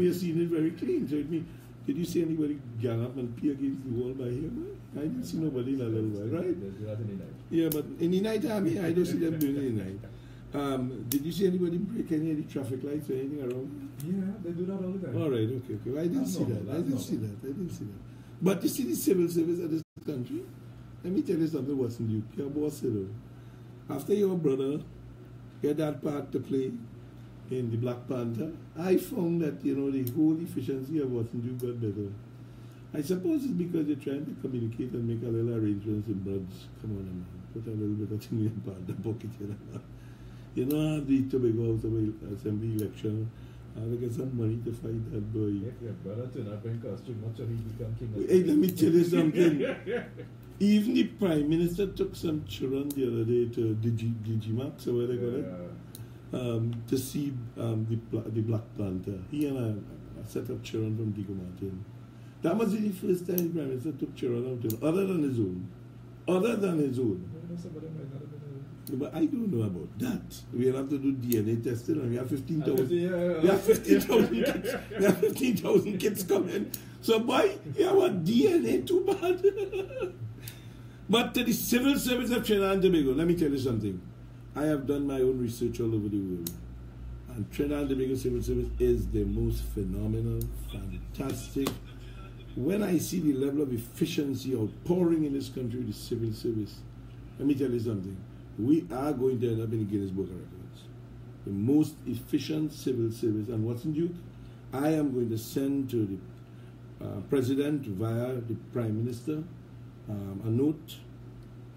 we are seeing it very clean. So it means, did you see anybody gang up and pee against the wall by here? I didn't see nobody in a little while, right? Yeah, but in the night time, I don't see them doing it in the night. Did you see anybody break any of the traffic lights or anything around? Yeah, they do that all the time. All right, okay. Well, I didn't see that. I didn't see that. But you see the civil service of this country? Let me tell you something, Watson Duke. Your boss, after your brother had that part to play in the Black Panther, I found that, the whole efficiency of Watson Duke got better. I suppose it's because they're trying to communicate and make a little arrangements in Broads. Come on, man. Put a little bit of thing in the pocket, the Tobago House of Assembly election. I'll get some money to fight that boy. If your brother turn up in costume, not sure he become king. Hey, let me tell you something. Even the Prime Minister took some children the other day to Digimax, or whatever they call it, to see the Black Panther. He and a set of children from Diego Martin. That must be the first time the Prime Minister took children out, other than his own. But I don't know about that. We'll have to do DNA testing, and we have 15,000. We have 15,000 kids. We have 15,000 kids coming. So, boy, yeah, what DNA too bad. But to the civil service of Trinidad and Tobago, let me tell you something. I have done my own research all over the world, and Trinidad and Tobago civil service is the most phenomenal, fantastic. When I see the level of efficiency outpouring in this country, the civil service, let me tell you something. We are going to end up in the Guinness Book of Records. The most efficient civil service. And Watson Duke, I am going to send to the President via the Prime Minister a note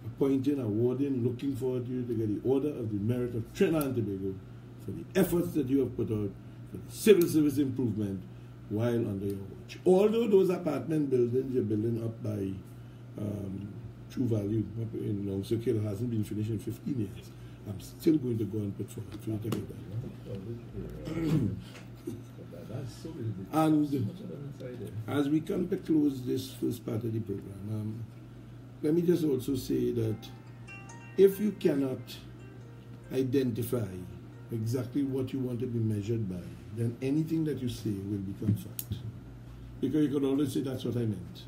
appointing, awarding, looking forward to you to get the Order of the Merit of Trinidad and Tobago for the efforts that you have put out for the civil service improvement while under your watch. Although those apartment buildings you're building up by True Value in Long Circle hasn't been finished in 15 years, I'm still going to go and put forward to get that. And as we come to close this first part of the program, let me just also say that if you cannot identify exactly what you want to be measured by, then anything that you say will become fact. Because you can always say, that's what I meant.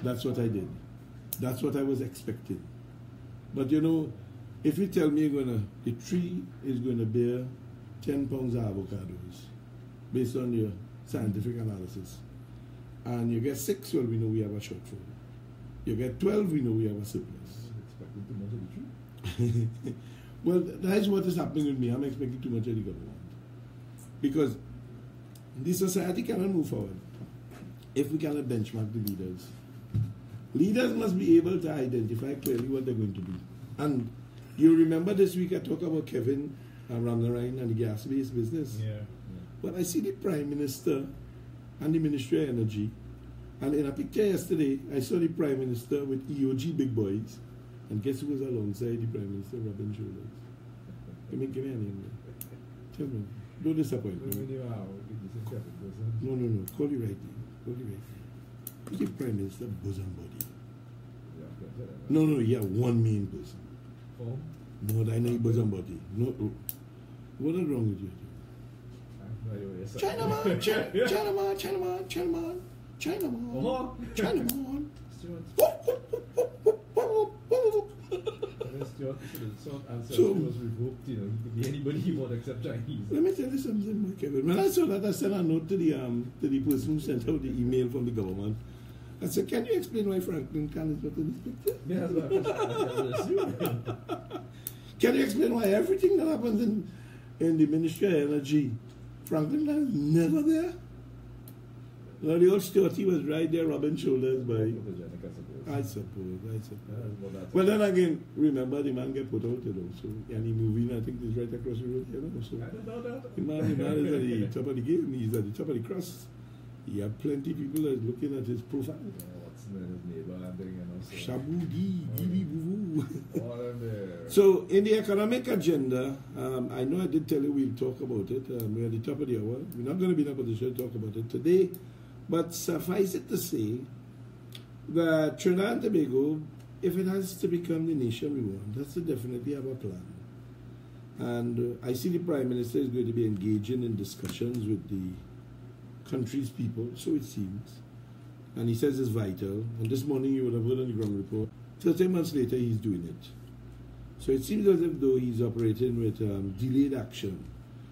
That's what I did. That's what I was expecting. But if you tell me the tree is going to bear 10 pounds of avocados based on your scientific analysis, and you get 6, well, we know we have a shortfall. You get 12, we know we have a surplus. Well, that is what is happening with me. I'm expecting too much of the government. Because the society cannot move forward if we cannot benchmark the leaders. Leaders must be able to identify clearly what they're going to do. And you remember this week I talked about Kevin Ramnarine and the gas-based business. Yeah. But I see the Prime Minister and the Ministry of Energy, and in a picture yesterday, I saw the Prime Minister with EOG big boys, and guess who was alongside the Prime Minister, Robin Shoulders? Give me a name there. Tell me. Don't disappoint me. No. Call you right name. Who's the Prime Minister bosom body? No, yeah, one main person. Oh? No, I know bosom body. No, what is wrong with you? Chinaman. So was revoked, he could be anybody he would except Chinese. Let me tell you something, Kevin. When I saw that, I sent a note to the person who sent out the email from the government. I said, can you explain why Franklin Khan is not in this picture? Yeah, that's what I Can you explain why everything that happens in the Ministry of Energy, Franklin Khan is never there? Well, the old Stuarty was right there, rubbing shoulders by. I suppose. Well, then again, remember the man get put out, so and he moving, I think, is right across the road, So I don't know that. The man is at the top of the game. He's at the top of the cross. He had plenty of people that looking at his profile. What's his neighbor and thing, Shabu, Gili, Boo. All of there. So, in the economic agenda, I know I did tell you we'll talk about it. We're at the top of the hour. We're not going to be in a position to talk about it today. But suffice it to say that Trinidad and Tobago, if it has to become the nation we want, has to definitely have a plan. And I see the Prime Minister is going to be engaging in discussions with the country's people, so it seems. And he says it's vital. And this morning you would have heard on the ground report. 13 months later, he's doing it. So it seems as if though he's operating with delayed action.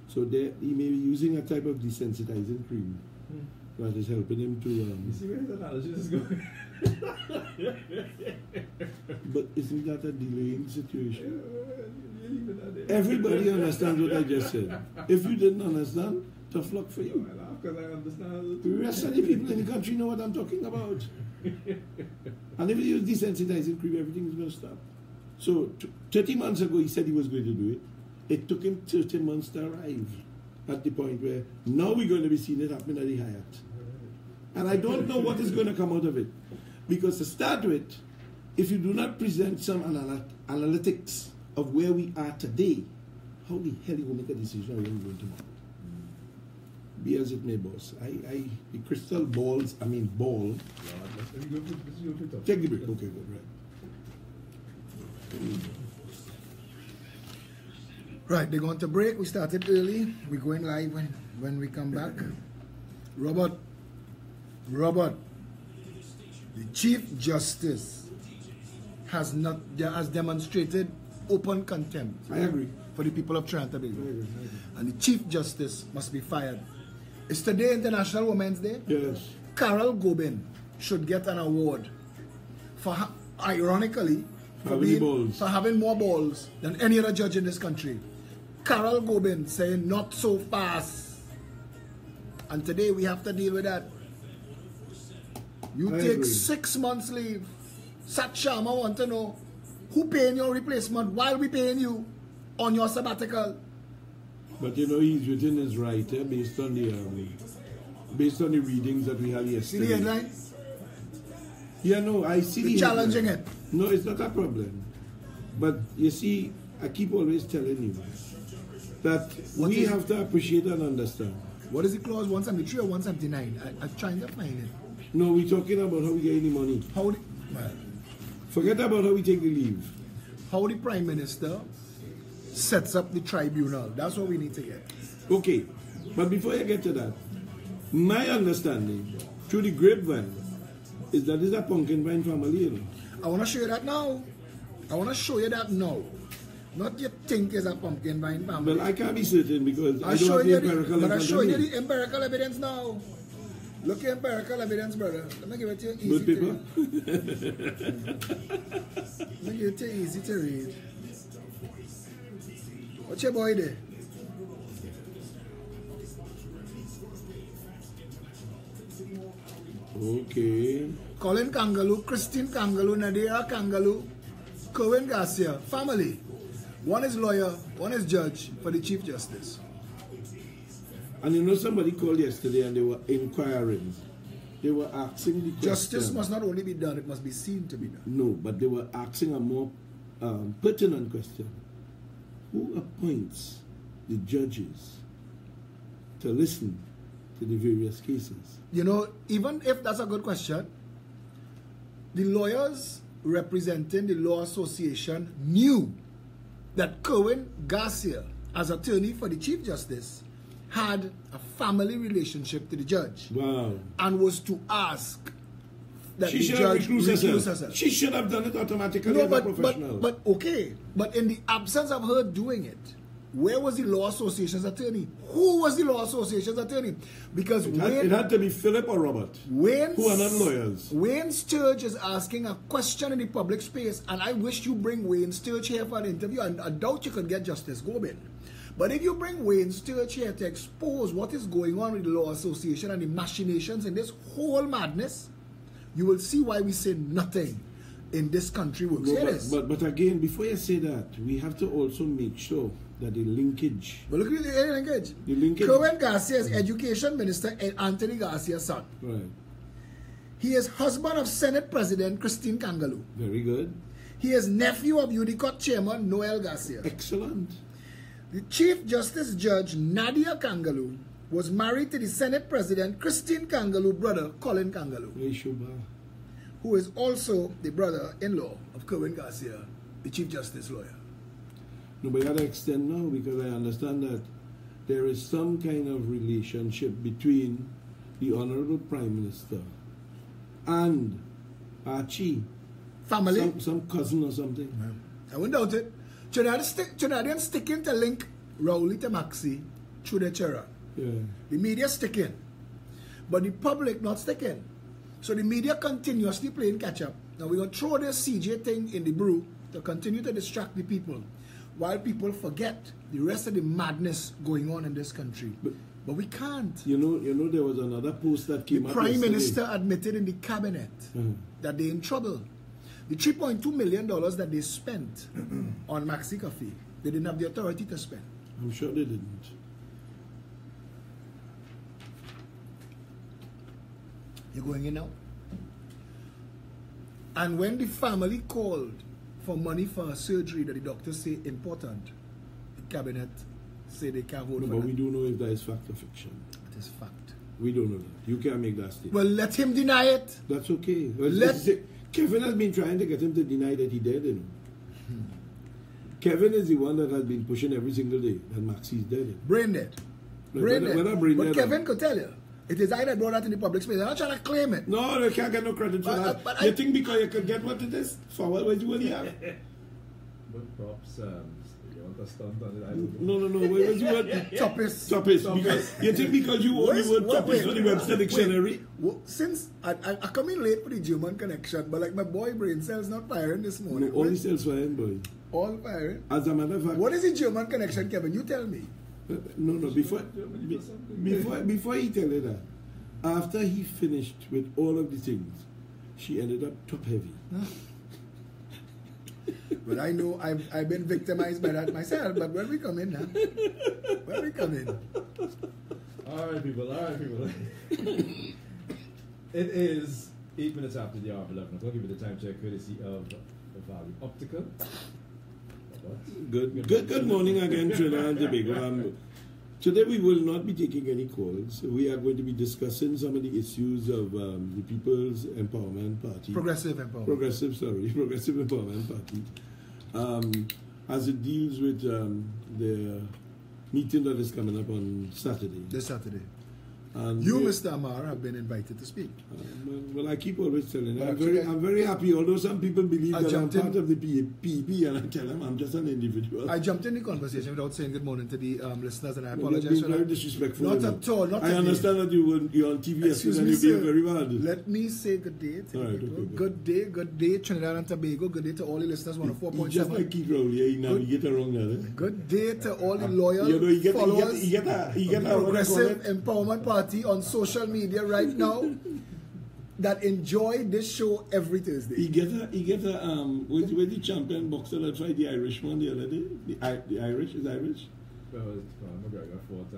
So he may be using a type of desensitizing cream that is helping him to... you see where his analogy is going? But isn't that a delaying situation? Everybody understands what I just said. If you didn't understand, tough luck for you. Because I understand. The rest of the people in the country know what I'm talking about. And if you use desensitizing cream, everything is going to stop. So 30 months ago, he said he was going to do it. It took him 30 months to arrive at the point where now we're going to be seeing it happen at the Hyatt. And I don't know what is going to come out of it. Because to start with, if you do not present some analytics of where we are today, how the hell you will make a decision on where we're going tomorrow? Be as it may, boss. The crystal balls, ball. Take the break. Okay, good, right. Right, they're going to break. We started early. We're going live when we come back. Robert, the Chief Justice has demonstrated open contempt. I agree. For the people of Trinidad and Tobago. And the Chief Justice must be fired. It's today International Women's Day. Yes. Carol Gobin should get an award for, ironically, for having more balls than any other judge in this country. Carol Gobin saying not so fast. And today we have to deal with that. You take 6 months leave. Sat Sharma want to know who paying your replacement while we paying you on your sabbatical. But you know he's within his right based on the readings that we had yesterday. See the headline? Yeah, no, I see the challenging it. No, it's not a problem. But you see, I keep always telling you that we have to appreciate and understand. What is the clause 173 or 179? I'm trying to find it. No, we're talking about how we get any money. Forget about how we take the leave. How the Prime Minister sets up the tribunal. That's what we need to get. Okay, but before I get to that, my understanding through the grapevine is that it's a pumpkin vine family. You know? I want to show you that now. Not you think it's a pumpkin vine family. Well, I can't be certain because I don't have the empirical evidence. But I'll show you the empirical evidence now. Look at empirical evidence, brother. Let me give it to you easy good paper? to read. Let me give it to you easy to read. What's your boy there? Okay. Colin Kangaloo, Christine Kangaloo, Nadira Kangaloo, Cohen Garcia, family. One is lawyer, one is judge for the Chief Justice. And you know somebody called yesterday and they were inquiring. They were asking the question. Justice must not only be done, it must be seen to be done. No, but they were asking a more pertinent question. Who appoints the judges to listen to the various cases? You know, even if that's a good question, the lawyers representing the Law Association knew that Cohen Garcia, as attorney for the Chief Justice, had a family relationship to the judge. Wow. And was to ask that she the judge recuse herself. She should have done it automatically as a professional. But okay. But in the absence of her doing it, where was the Law Association's attorney? Who was the Law Association's attorney? Because it had to be Philip or Robert, who are not lawyers. Wayne Sturge is asking a question in the public space, and I wish you bring Wayne Sturge here for an interview, and I doubt you could get Justice Gobin. But if you bring Wayne Sturge here to expose what is going on with the Law Association and the machinations in this whole madness, you will see why we say nothing in this country works. No, but again, before you say that, we have to also make sure that the linkage. But look at the linkage. The linkage. Cohen Garcia is Education Minister Anthony Garcia's son. Right. He is husband of Senate President Christine Kangaloo. Very good. He is nephew of UDICOT Chairman Noel Garcia. Excellent. The Chief Justice Judge Nadia Kangaloo was married to the Senate President Christine Kangaloo brother Colin Kangaloo, who is also the brother-in-law of Cohen Garcia, the Chief Justice lawyer. No, but you have to extend now because I understand that there is some kind of relationship between the Honorable Prime Minister, and Archie, family, some cousin or something. I wouldn't doubt it. Trinidadians sticking to link Rowley to Maxi through the chera. Yeah. The media sticking, but the public not sticking. So the media continuously playing catch up. Now we're gonna throw this CJ thing in the brew to continue to distract the people, while people forget the rest of the madness going on in this country. But we can't. You know, there was another post that came up. The Prime Minister admitted in the cabinet that they're in trouble. The $3.2 million that they spent on Maxi Coffee, they didn't have the authority to spend. I'm sure they didn't. You're going in now? And when the family called for money for a surgery that the doctors say important, the cabinet say they can't vote for but that. we don't know if that is fact or fiction. It is fact. We don't know that. You can't make that statement. Well, let him deny it. That's okay. Well, Kevin has been trying to get him to deny that he did, you know. Kevin is the one that has been pushing every single day that Maxi is dead. Brain dead. Brain dead. But Kevin could tell you. It is I that brought that in the public space. I'm not trying to claim it. No, you can't get no credit for that. But you think because you could get what it is? For what you only have? But props, you want to stunt on it? I don't know. No. What was you want? Toppist. Because you think because you only word toppist for the Webster Dictionary? Since I come in late for the German connection, but like my boy brain cells not firing this morning. No, only cells firing, boy. All firing? As a matter of fact. What is the German connection, Kevin? You tell me. No, before he tell her that, after he finished with all of the things, she ended up top heavy. But I know I've been victimized by that myself, but when we come in now, All right, people. It is 8 minutes after the hour of 11 o'clock. Give it the time check courtesy of Valley Optical. Good morning again, Trinidad and Tobago. Today we will not be taking any calls. We are going to be discussing some of the issues of the People's Empowerment Party. Progressive Empowerment Party. As it deals with the meeting that is coming up on Saturday. This Saturday. And you, Mr. Amar, have been invited to speak. Well, I keep always telling them. I'm very happy, although some people believe that I'm part of the PEP, and I tell them I'm just an individual. I jumped in the conversation without saying good morning to the listeners, and I apologize for that. Very disrespectful. Not at all. I understand that you're on TV yesterday and you're being very bad. Let me say good day to people. Okay. Good day, Trinidad and Tobago. Good day to all the listeners, 104.7. Just like Keith Rowley, he navigated wrong there. Good day to all the loyal followers. He get a Progressive Empowerment Party on social media right now that enjoy this show every Thursday. He get a where's the champion boxer that tried the Irishman the other day? The Irish is Irish? Well, McGregor fought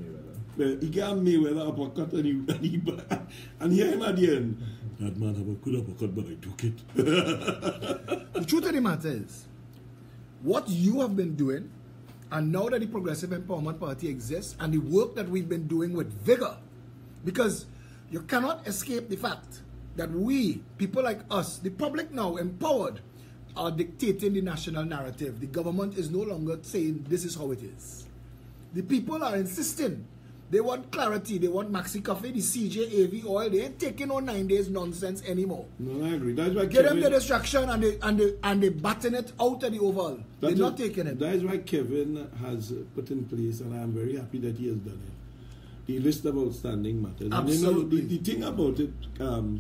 Mayweather. Well, he got Mayweather uppercut and here him at the end. That man have a good uppercut, but I took it. The truth of the matter is, what you have been doing, and now that the Progressive Empowerment Party exists, and the work that we've been doing with vigor, because you cannot escape the fact that we, people like us, the public now, empowered, are dictating the national narrative. The government is no longer saying this is how it is. The people are insisting. They want clarity. They want Maxi Coffee, the CJ AV oil. They ain't taking on 9 days nonsense anymore. No, I agree. That's why Give them the distraction and they batten it out of the oval. They're not taking it. That is why Kevin has put in place, and I'm very happy that he has done it, the list of outstanding matters. Absolutely. And the thing about it,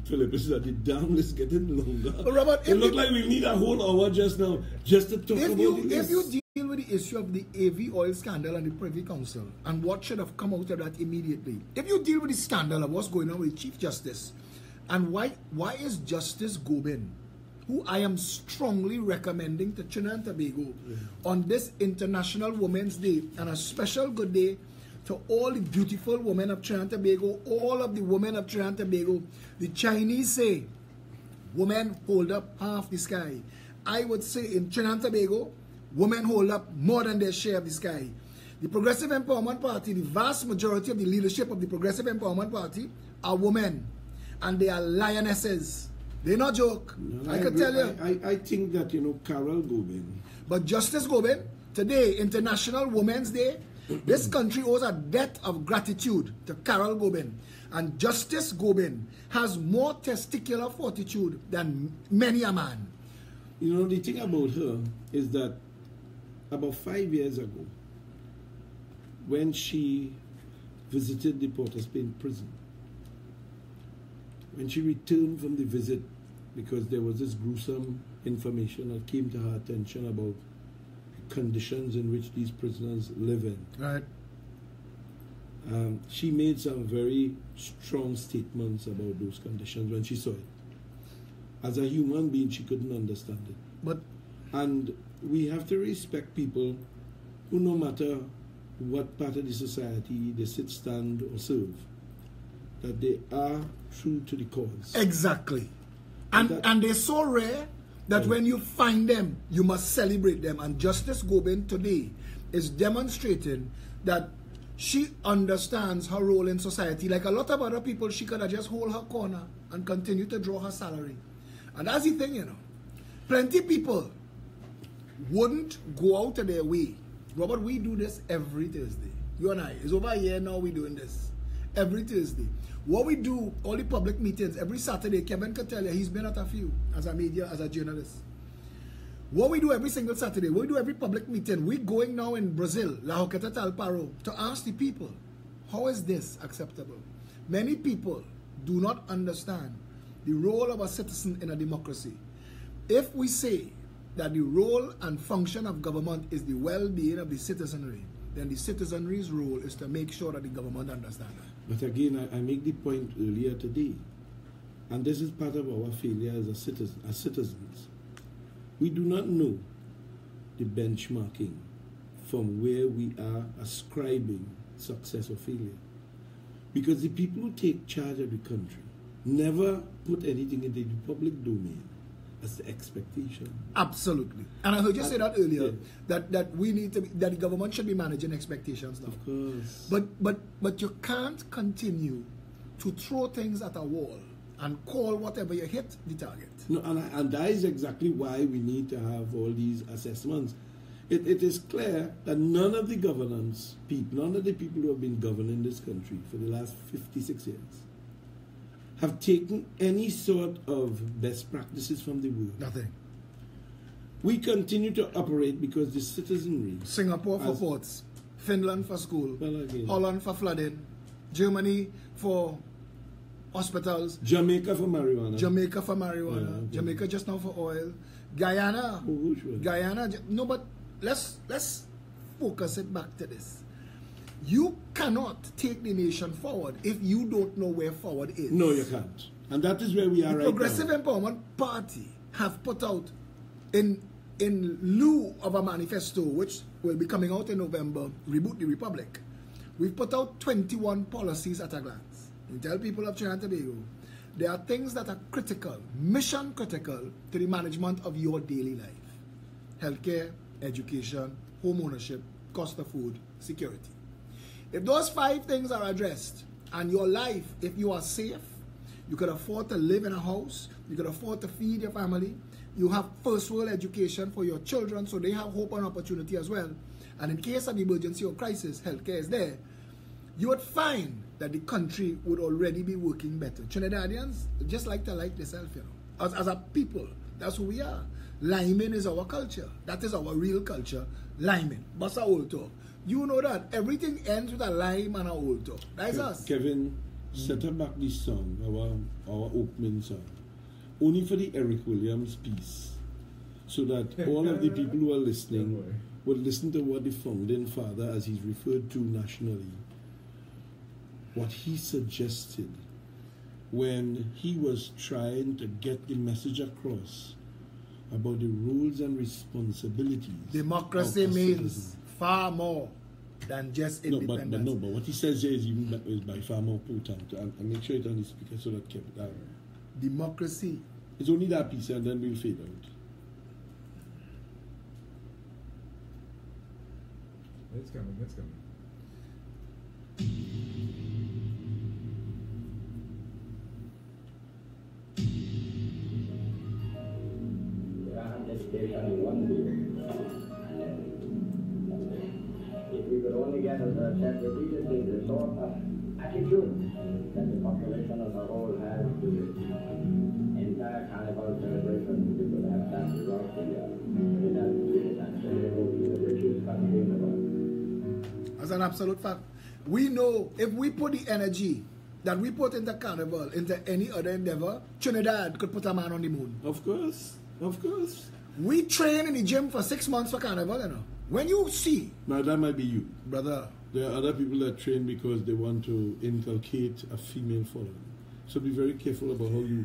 Philip, is that the damn list is getting longer. But Robert, it looks like we need a whole hour just now just to talk about the list. If you deal with the issue of the AV oil scandal and the Privy Council and what should have come out of that immediately, if you deal with the scandal of what's going on with the Chief Justice, and why is Justice Gobin, who I am strongly recommending to Trinidad and Tobago on this International Women's Day, and a special good day to all the beautiful women of Trinidad and Tobago, all of the women of Trinidad and Tobago. The Chinese say, women hold up half the sky. I would say in Trinidad and Tobago, women hold up more than their share of the sky. The Progressive Empowerment Party, the vast majority of the leadership of the Progressive Empowerment Party are women. And they are lionesses. They're not joke. No, I can tell you. I think that, Carol Gobin. But Justice Gobin, today, International Women's Day, This country owes a debt of gratitude to Carol Gobin. And Justice Gobin has more testicular fortitude than many a man. You know, the thing about her is that about 5 years ago, when she visited the Port of Spain prison, when she returned from the visit, because there was this gruesome information that came to her attention about the conditions in which these prisoners live in. Right. She made some very strong statements about those conditions when she saw it. As a human being, she couldn't understand it. And we have to respect people who, no matter what part of the society they sit, stand, or serve, that they are true to the cause. Exactly. And they're so rare that when you find them, you must celebrate them. And Justice Gobin today is demonstrating that she understands her role in society. Like a lot of other people, she could have just hold her corner and continue to draw her salary. And that's the thing, you know. Plenty people wouldn't go out of their way. Robert, we do this every Thursday. You and I. It's over a year now we're doing this. Every Thursday. What we do, all the public meetings, every Saturday, Kevin could tell you, he's been at a few as a media, as a journalist. What we do every single Saturday, we do every public meeting. We're going now in Brazil, La Hoqueta Tal Paro, to ask the people, how is this acceptable? Many people do not understand the role of a citizen in a democracy. If we say that the role and function of government is the well-being of the citizenry, then the citizenry's role is to make sure that the government understands that. But again, I make the point earlier today, and this is part of our failure as citizens. We do not know the benchmarking from where we are ascribing success or failure. Because the people who take charge of the country never put anything into the public domain as the expectation. Absolutely. And I heard you say that earlier, that we need to that the government should be managing expectations now. Of course. But you can't continue to throw things at a wall and call whatever you hit the target. No, and that is exactly why we need to have all these assessments. It is clear that none of the governance people, none of the people who have been governing this country for the last 56 years have taken any sort of best practices from the world. Nothing. We continue to operate because the citizenry... Singapore for ports, Finland for school, Holland for flooding, Germany for hospitals, Jamaica for marijuana. Yeah, Jamaica just now for oil, Guyana. Guyana. No, but let's focus it back to this. You cannot take the nation forward if you don't know where forward is. No, you can't. And that is where we are right now. The Progressive Empowerment Party have put out, in lieu of a manifesto, which will be coming out in November, Reboot the Republic, we've put out 21 policies at a glance. You tell people of Trinidad and Tobago, there are things that are critical, mission critical to the management of your daily life. Healthcare, education, home ownership, cost of food, security. If those 5 things are addressed, and your life, if you are safe, you can afford to live in a house, you can afford to feed your family, you have first world education for your children so they have hope and opportunity as well, and in case of emergency or crisis, healthcare is there, you would find that the country would already be working better. Trinidadians just like to like themselves, you know. As a people, that's who we are. Liming is our culture. That is our real culture. Liming. Bassa old talk. You know that everything ends with a lime and a old talk. That's us. Kevin, set up back this song, our opening song, only for the Eric Williams piece, so that all of the people who are listening would listen to what the founding father, as he's referred to nationally, what he suggested when he was trying to get the message across about the rules and responsibilities. Democracy means far more than just independence. But what he says here is by far more potent. And make sure it's on the speaker so that kept it out. Democracy. It's only that piece and then we'll fade out. It's coming, it's coming. If we could only get a have said repeatedly the sort of attitude that the population as a whole has to the entire carnival celebration. People have that throughout the year. As an absolute fact, we know if we put the energy that we put into carnival into any other endeavor, Trinidad could put a man on the moon. Of course, of course. We train in the gym for 6 months for carnival, you know. When you see, now that might be you, brother. There are other people that train because they want to inculcate a female following. So be very careful about how you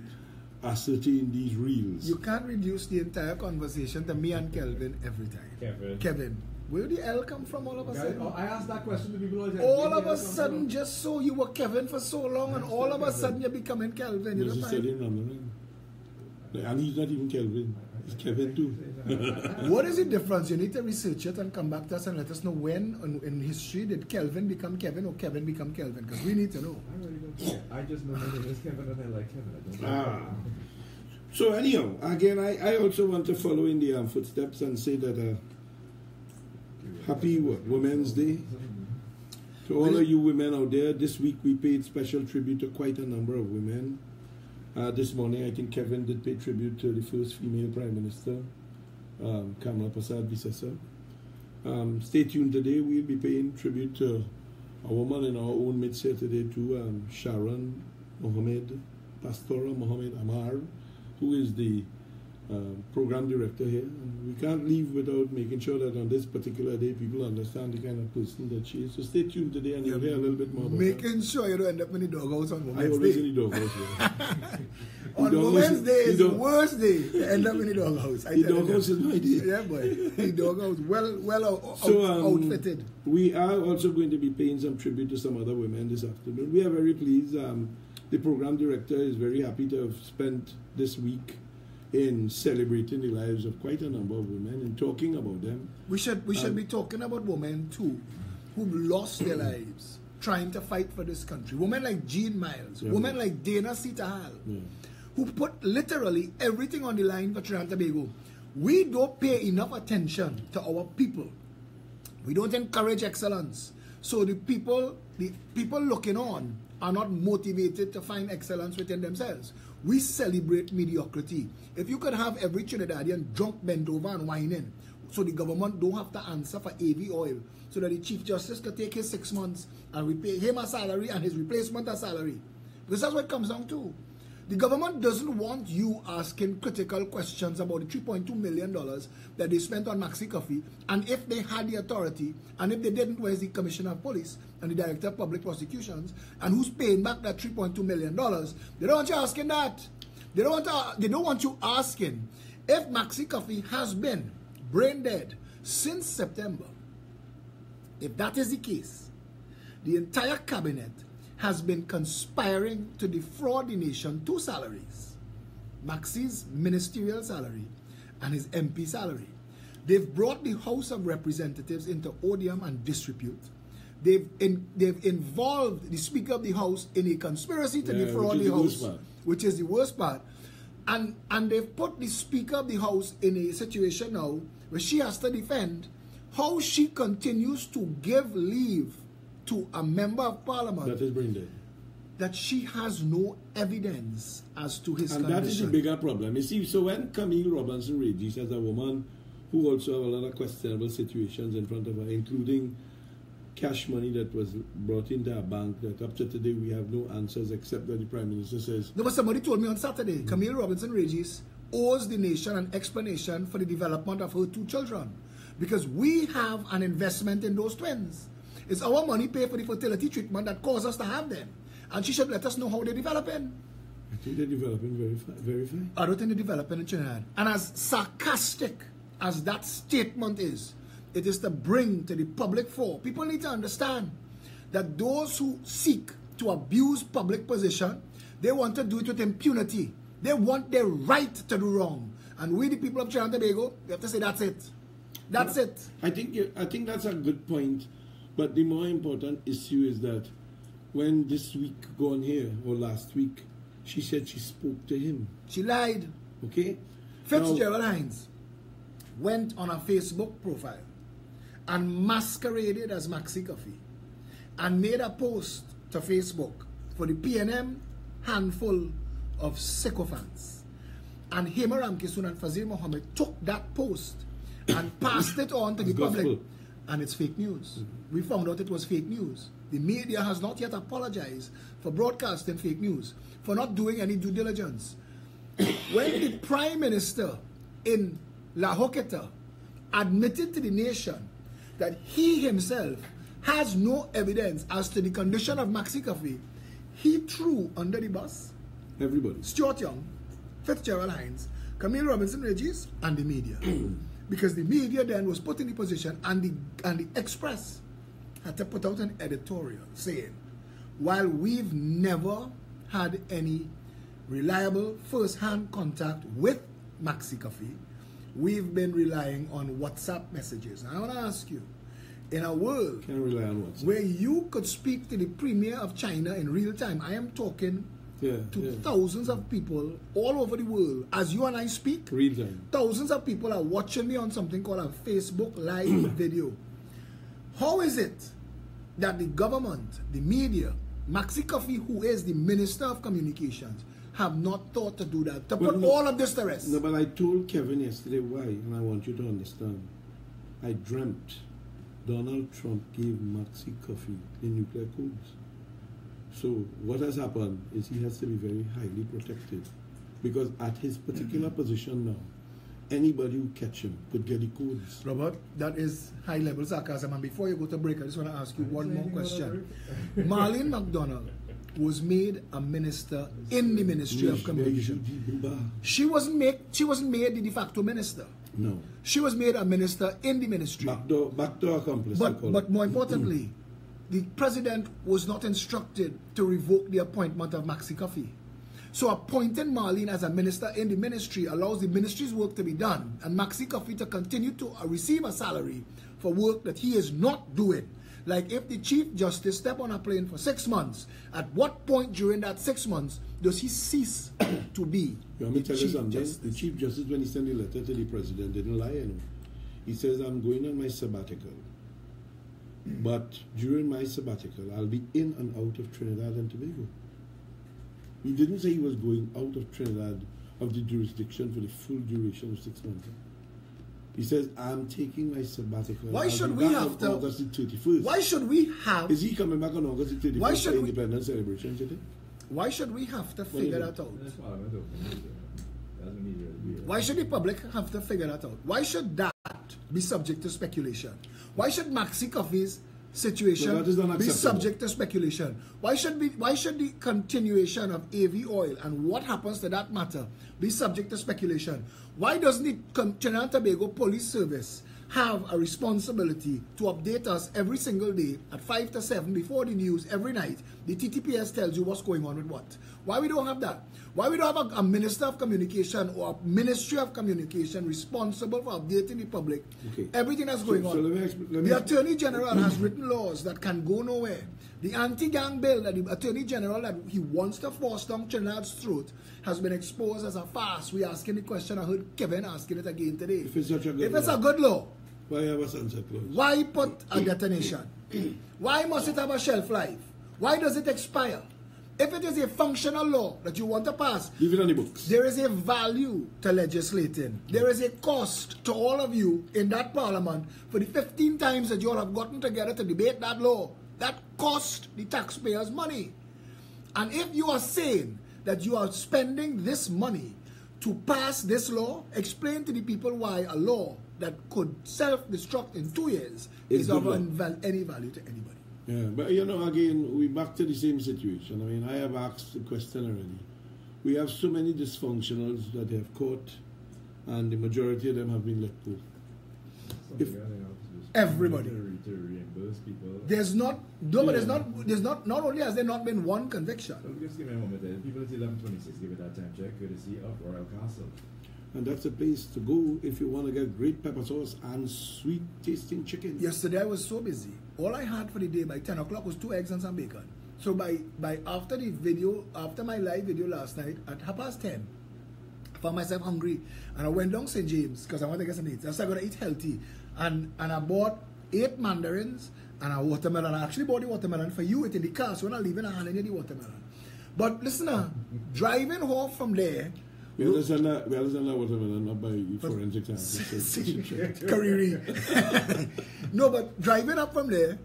ascertain these reels. You can't reduce the entire conversation to me and Kelvin every time. Kevin. Where did the L come from all of a sudden? I asked that question to people all the time. All of a sudden, just so you were Kevin for so long, and all of a sudden you're becoming Kelvin. You and he's not even Kelvin. He's Kevin too. What is the difference? You need to research it and come back to us and let us know when in history did Kelvin become Kevin or Kevin become Kelvin, because we need to know. I really don't care. I just know my name is Kevin and I like Kevin. I don't So anyhow, again, I also want to follow in the footsteps and say that happy Women's Day. To all of you women out there, this week we paid special tribute to quite a number of women. This morning, I think Kevin did pay tribute to the first female Prime Minister, Kamala Persad-Bissessar. Stay tuned today. We'll be paying tribute to a woman in our own midst here today too, Sharon Mohammed, Pastora Mohammed Amar, who is the program director here. And we can't leave without making sure that on this particular day people understand the kind of person that she is. So stay tuned today and you'll hear a little bit more about making sure you don't end up in the doghouse on Women's Day. I always in the doghouse. On Women's Day is the worst day to end up in the doghouse. The doghouse is my day. Yeah, boy. The doghouse, outfitted. We are also going to be paying some tribute to some other women this afternoon. We are very pleased. The program director is very happy to have spent this week in celebrating the lives of quite a number of women and talking about them. We should be talking about women too, who've lost their lives trying to fight for this country. Women like Jean Miles, women like Dana Sitahal, who put literally everything on the line for Trinidad and Tobago. We don't pay enough attention to our people. We don't encourage excellence. So the people looking on are not motivated to find excellence within themselves. We celebrate mediocrity. If you could have every Trinidadian drunk, bent over and whining, so the government don't have to answer for AV oil, so that the Chief Justice could take his 6 months and we pay him a salary and his replacement a salary. Because that's what it comes down to. The government doesn't want you asking critical questions about the $3.2 million that they spent on Maxi Coffee, and if they had the authority, and if they didn't, where's the Commissioner of Police and the Director of Public Prosecutions, and who's paying back that $3.2 million? They don't want you asking that. They don't want you asking if Maxi Coffee has been brain dead since September. If that is the case, the entire cabinet has been conspiring to defraud the nation 2 salaries. Maxi's ministerial salary and his MP salary. They've brought the House of Representatives into odium and disrepute. They've involved the Speaker of the House in a conspiracy to defraud the House, which is the worst part. And they've put the Speaker of the House in a situation now where she has to defend how she continues to give leave to a member of parliament that is brain dead, that she has no evidence as to his condition. And that is the bigger problem. You see, so when Camille Robinson Regis, as a woman who also have a lot of questionable situations in front of her, including cash money that was brought into a bank that up to today we have no answers except that the Prime Minister says... No, but somebody told me on Saturday, Camille Robinson Regis owes the nation an explanation for the development of her 2 children. Because we have an investment in those twins. It's our money pay for the fertility treatment that caused us to have them. And she should let us know how they're developing. I think they're developing very fine. I don't think they're developing in Trinidad. And as sarcastic as that statement is, it is to bring to the public fore. People need to understand that those who seek to abuse public position, they want to do it with impunity. They want their right to do wrong. And we, the people of Trinidad and Tobago, we have to say that's it. That's it. I think that's a good point. But the more important issue is that when this week gone here, or last week, she said she spoke to him. She lied. Okay? Fitzgerald Hines went on a Facebook profile and masqueraded as Maxi Coffee and made a post to Facebook for the PNM handful of sycophants. And Hema Ramkissoon and Fazil Mohammed took that post and passed it on to the public. And it's fake news. We found out it was fake news. The media has not yet apologized for broadcasting fake news, for not doing any due diligence. When the Prime Minister in La Hoqueta admitted to the nation that he himself has no evidence as to the condition of Maxi Coffee, he threw under the bus everybody. Stuart Young, Fitzgerald Hines, Camille Robinson Regis, and the media. Because the media then was put in the position, and the Express had to put out an editorial saying, while we've never had any reliable first-hand contact with Maxi Coffee, we've been relying on WhatsApp messages. And I want to ask you, in a world where you could speak to the Premier of China in real time, I am talking to thousands of people all over the world. As you and I speak, real time. Thousands of people are watching me on something called a Facebook Live video. How is it that the government, the media, Maxi Coffee, who is the Minister of Communications, have not thought to do that, to put all of this to rest? No, but I told Kevin yesterday why, and I want you to understand. I dreamt Donald Trump gave Maxi Coffee the nuclear codes. So what has happened is he has to be very highly protected, because at his particular position now, anybody who catch him could get the codes. Robert, that is high-level sarcasm. And before you go to break, I just want to ask you one more question. Marlene McDonald was made a minister in the Ministry of Communication. She wasn't made the de facto minister. No. She was made a minister in the ministry. Backdoor accomplice. But more importantly, the president was not instructed to revoke the appointment of Maxi Coffee. So appointing Marlene as a minister in the ministry allows the ministry's work to be done, and Maxi Coffee to continue to receive a salary for work that he is not doing. Like if the Chief Justice step on a plane for 6 months, at what point during that 6 months does he cease to be you want me to tell you something? The Chief Justice, when he sent the letter to the president, didn't lie anymore. He says, I'm going on my sabbatical. But during my sabbatical, I'll be in and out of Trinidad and Tobago. He didn't say he was going out of Trinidad, of the jurisdiction, for the full duration of 6 months. He says, I'm taking my sabbatical. Why should we have to? August the 31st. Why should we have? Is he coming back on August the 31st why should for independence celebration today? Why should we have to figure that out? Why should the public have to figure that out? Why should that be subject to speculation? Why should Maxi Coffee's situation be subject to speculation? Why should the continuation of AV oil and what happens to that matter be subject to speculation? Why doesn't the Trinidad and Tobago Police Service have a responsibility to update us every single day at 5 to 7 before the news every night? The TTPS tells you what's going on with what. Why we don't have that? Why we don't have a Minister of Communication or a Ministry of Communication responsible for updating the public everything that's going on? The Attorney General has written laws that can go nowhere. The anti-gang bill that the Attorney General that he wants to force down Trinidad's throat has been exposed as a farce. We're asking the question. I heard Kevin asking it again today. If it's a good law, why have a sunset clause? Why put a detonation? Why must it have a shelf life? Why does it expire? If it is a functional law that you want to pass, leave it on the books. There is a value to legislating. There is a cost to all of you in that parliament for the 15 times that you all have gotten together to debate that law. That cost the taxpayers money. And if you are saying that you are spending this money to pass this law, explain to the people why a law that could self-destruct in 2 years is of any value to anybody. Yeah, but you know, again, we're back to the same situation. I mean, I have asked the question already. We have so many dysfunctionals that they have caught, and the majority of them have been let go. Everybody. To reimburse people. There's not only has there not been one conviction. So just give me a moment there. People at 11:26 give it that time check, courtesy of Royal Castle. And that's a place to go if you want to get great pepper sauce and sweet tasting chicken. Yesterday I was so busy. All I had for the day by 10 o'clock was 2 eggs and some bacon. So by after my live video last night at 10:30, I found myself hungry and I went down St. James because I want to get some eat. I said I'm gonna eat healthy, and I bought 8 mandarins and a watermelon. I actually bought the watermelon for you. It's in the car, so when I leave in a hand, I need the watermelon. But listen, driving home from there. We understand that watermelon, not by forensic science. Kariri. No, but driving up from there,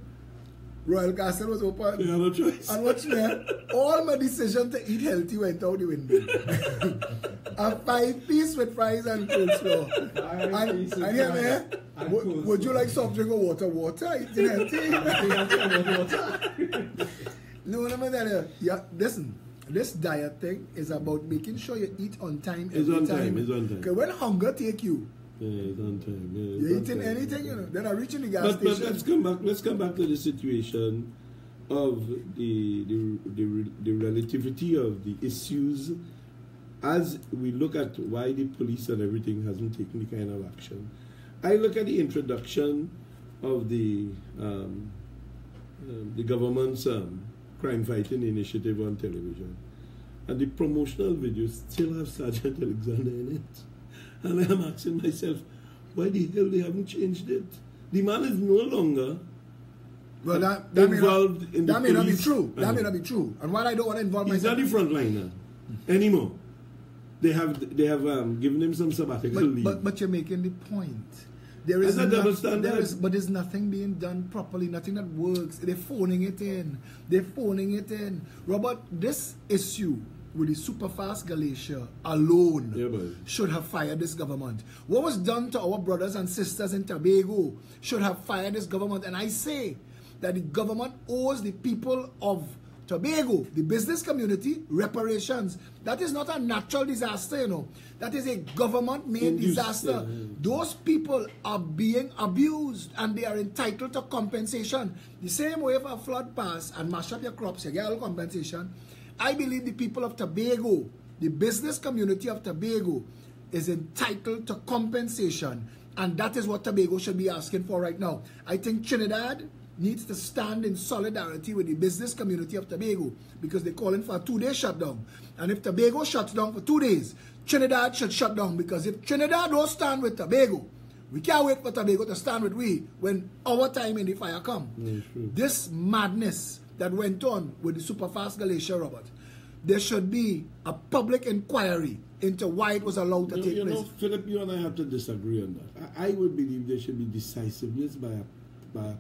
Royal Castle was open. You have no choice. And what's there? All my decision to eat healthy went out the window. A 5-piece with fries and coleslaw. Would you like soft drink or water? Water? Eating healthy? No, yeah, listen. This diet thing is about making sure you eat on time. It's on time. Okay, when hunger take you, it's on time. You're eating anything, Then I reach in the gas station. But let's come back to the situation of the relativity of the issues as we look at why the police and everything hasn't taken the kind of action. I look at the introduction of the government's crime fighting initiative on television, and the promotional videos still have Sergeant Alexander in it. And I am asking myself, why the hell they haven't changed it? The man is no longer involved in the police. That may not be true. That may not be true. And while I don't want to involve myself... He's not the frontliner anymore. They have given him some sabbatical leave. But you're making the point. There is but there's nothing being done properly, nothing that works. They're phoning it in. Robert, this issue with the Superfast Galatia alone should have fired this government. What was done to our brothers and sisters in Tobago should have fired this government. And I say that the government owes the people of Tobago, the business community, reparations. That is not a natural disaster, That is a government-made disaster. Those people are being abused and they are entitled to compensation. The same way if a flood pass and mash up your crops, you get all compensation. I believe the people of Tobago, the business community of Tobago, is entitled to compensation. And that is what Tobago should be asking for right now. I think Trinidad needs to stand in solidarity with the business community of Tobago because they're calling for a 2-day shutdown. And if Tobago shuts down for 2 days, Trinidad should shut down, because if Trinidad don't stand with Tobago, we can't wait for Tobago to stand with we when our time in the fire come. This madness that went on with the Superfast Galatia, Robert, there should be a public inquiry into why it was allowed to take place. Philip, you and I have to disagree on that. I would believe there should be decisiveness by a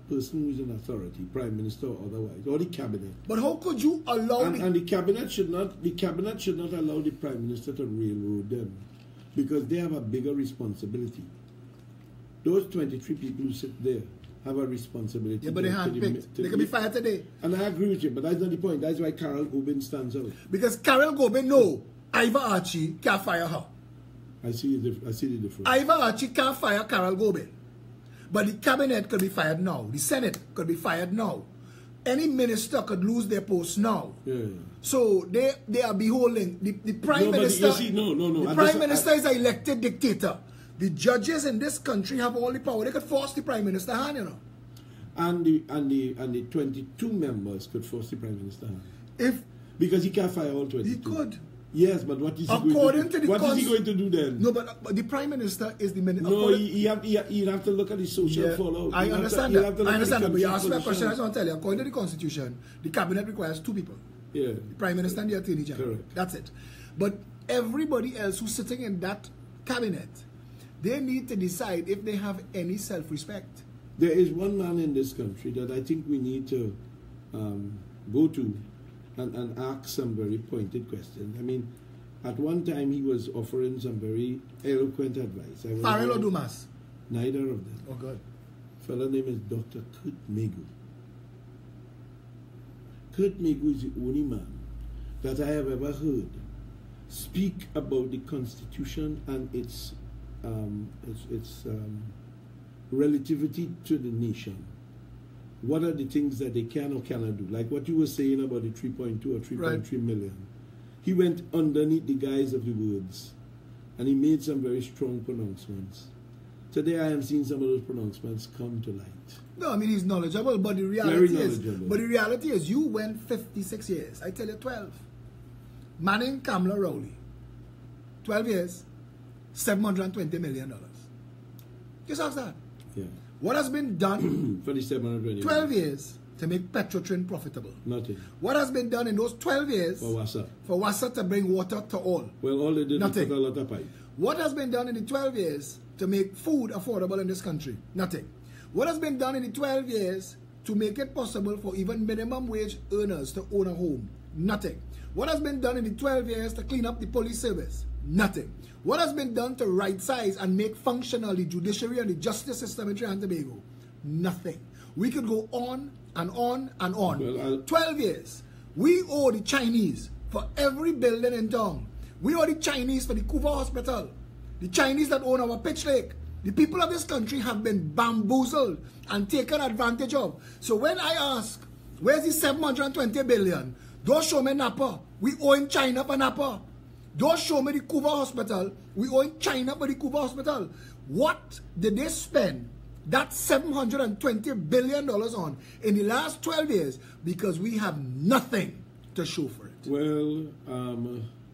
person who is in authority, Prime Minister or otherwise, or the cabinet. But how could you allow and the cabinet should not allow the Prime Minister to railroad them, because they have a bigger responsibility. Those 23 people who sit there have a responsibility. Yeah, but they handpicked. They can be fired today. And I agree with you, but that's not the point. That's why Carol Gobin stands out. Because Carol Gobin Ivor Archie can't fire her. I see the difference. Ivor Archie can't fire Carol Gobin. But the cabinet could be fired now. The Senate could be fired now. Any minister could lose their post now. Yeah. So they are beholding the Prime Minister. The Prime Minister is an elected dictator. The judges in this country have all the power. They could force the Prime Minister hand, And the 22 members could force the Prime Minister hand. Because he can't fire all 22. He could. Yes, but what is he going to do? What is he going to do then? No, but the Prime Minister is the minister. No, you have to look at the social fallout. I understand that. But you asked me a question. I just want to tell you. According to the Constitution, the cabinet requires 2 people. Yeah. The Prime Minister and the Attorney General. Correct. That's it. But everybody else who's sitting in that cabinet, they need to decide if they have any self-respect. There is one man in this country that I think we need to go to and ask some very pointed questions. I mean, at one time he was offering some very eloquent advice. Farrell or Dumas? Neither of them. Oh, God. Fellow name is Dr. Kurt Megu. Kurt Megu is the only man that I have ever heard speak about the Constitution and its relativity to the nation. What are the things that they can or cannot do? Like what you were saying about the 3.2 or 3.3 million. He went underneath the guise of the words and he made some very strong pronouncements. Today I am seeing some of those pronouncements come to light. No, I mean he's knowledgeable, but the reality is you went 56 years. I tell you 12. Manning Kamala Rowley. 12 years, $720 million. Just ask that. Yeah. What has been done for the 720 12 years to make Petrotrin profitable? Nothing. What has been done in those 12 years for Wassa to bring water to all? Well, all they did Nothing. was put a lot of pipe. What has been done in the 12 years to make food affordable in this country? Nothing. What has been done in the 12 years to make it possible for even minimum wage earners to own a home? Nothing. What has been done in the 12 years to clean up the police service? Nothing. What has been done to right size and make functional the judiciary and the justice system in Trinidad and Tobago? Nothing. We could go on and on and on. Well, 12 years. We owe the Chinese for every building in town. We owe the Chinese for the Kuva Hospital. The Chinese that own our Pitch Lake. The people of this country have been bamboozled and taken advantage of. So when I ask, where's the 720 billion? Don't show me Napa. We owe in China for Napa. Don't show me the Kuva Hospital. We owe in China for the Kuva Hospital. What did they spend that $720 billion on in the last 12 years? Because we have nothing to show for it. Well,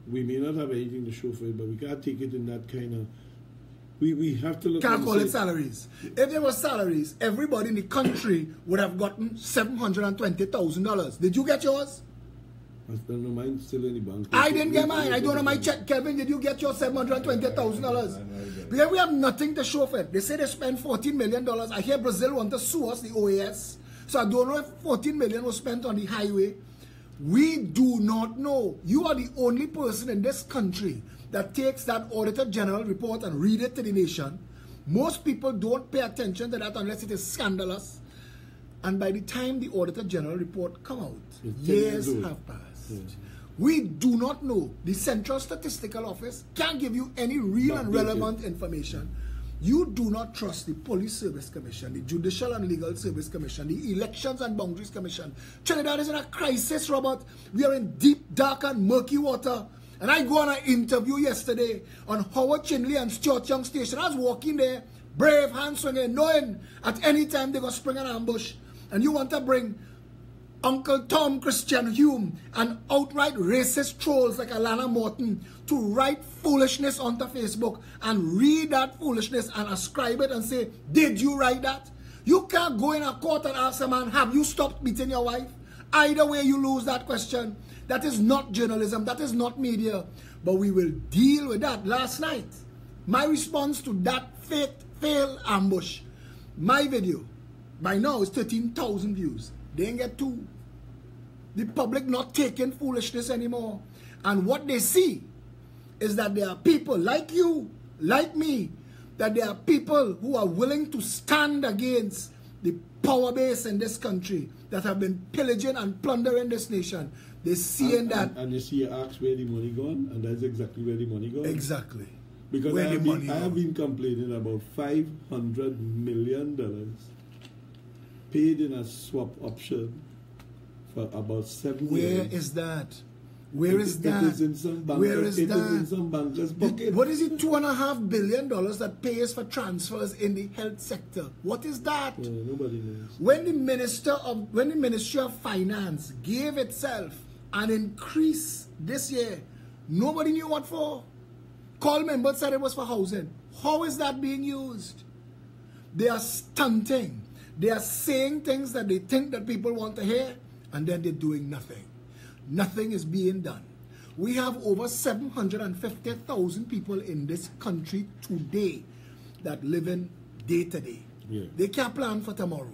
we may not have anything to show for it, but we can't take it in that kind of... We have to look... Can't call it salaries. If there were salaries, everybody in the country would have gotten $720,000. Did you get yours? I don't know, mine's still in the bank. I didn't get mine. I don't know my check. Kevin, did you get your $720,000? Because we have nothing to show for it. They say they spent $14 million. I hear Brazil want to sue us, the OAS. So I don't know if $14 million was spent on the highway. We do not know. You are the only person in this country that takes that Auditor General report and read it to the nation. Most people don't pay attention to that unless it is scandalous. And by the time the Auditor General report come out, years have passed. Yes. We do not know. The Central Statistical Office can't give you any real and relevant information. You do not trust the Police Service Commission, the Judicial and Legal Service Commission, the Elections and Boundaries Commission. Trinidad is in a crisis, Robert. We are in deep, dark and murky water. And I go on an interview yesterday on Howard Chinley and Stuart Young Station. I was walking there, brave, hand swinging, knowing at any time they're going to spring an ambush. And you want to bring Uncle Tom Christian Hume and outright racist trolls like Alana Morton to write foolishness onto Facebook and read that foolishness and ascribe it and say, did you write that? You can't go in a court and ask a man, have you stopped beating your wife? Either way you lose that question. That is not journalism, that is not media. But we will deal with that. Last night, my response to that failed ambush, my video, by now is 13,000 views. They ain't get 2. The public not taking foolishness anymore. And what they see is that there are people like you, like me, that there are people who are willing to stand against the power base in this country that have been pillaging and plundering this nation. They're seeing that. And you see, you ask where the money gone, and that's exactly where the money gone. Exactly. Because I have been complaining about $500 million paid in a swap option for about 7 years. Where is that? Where is that? It is in some banker, Where is that? It is in some banker's pocket. What is it? $2.5 billion that pays for transfers in the health sector. What is that? Well, nobody knows. When the Ministry of Finance gave itself an increase this year, nobody knew what for. Call member said it was for housing. How is that being used? They are stunting. They are saying things that they think that people want to hear, and then they're doing nothing. Nothing is being done. We have over 750,000 people in this country today that live in day to day. Yeah. They can't plan for tomorrow.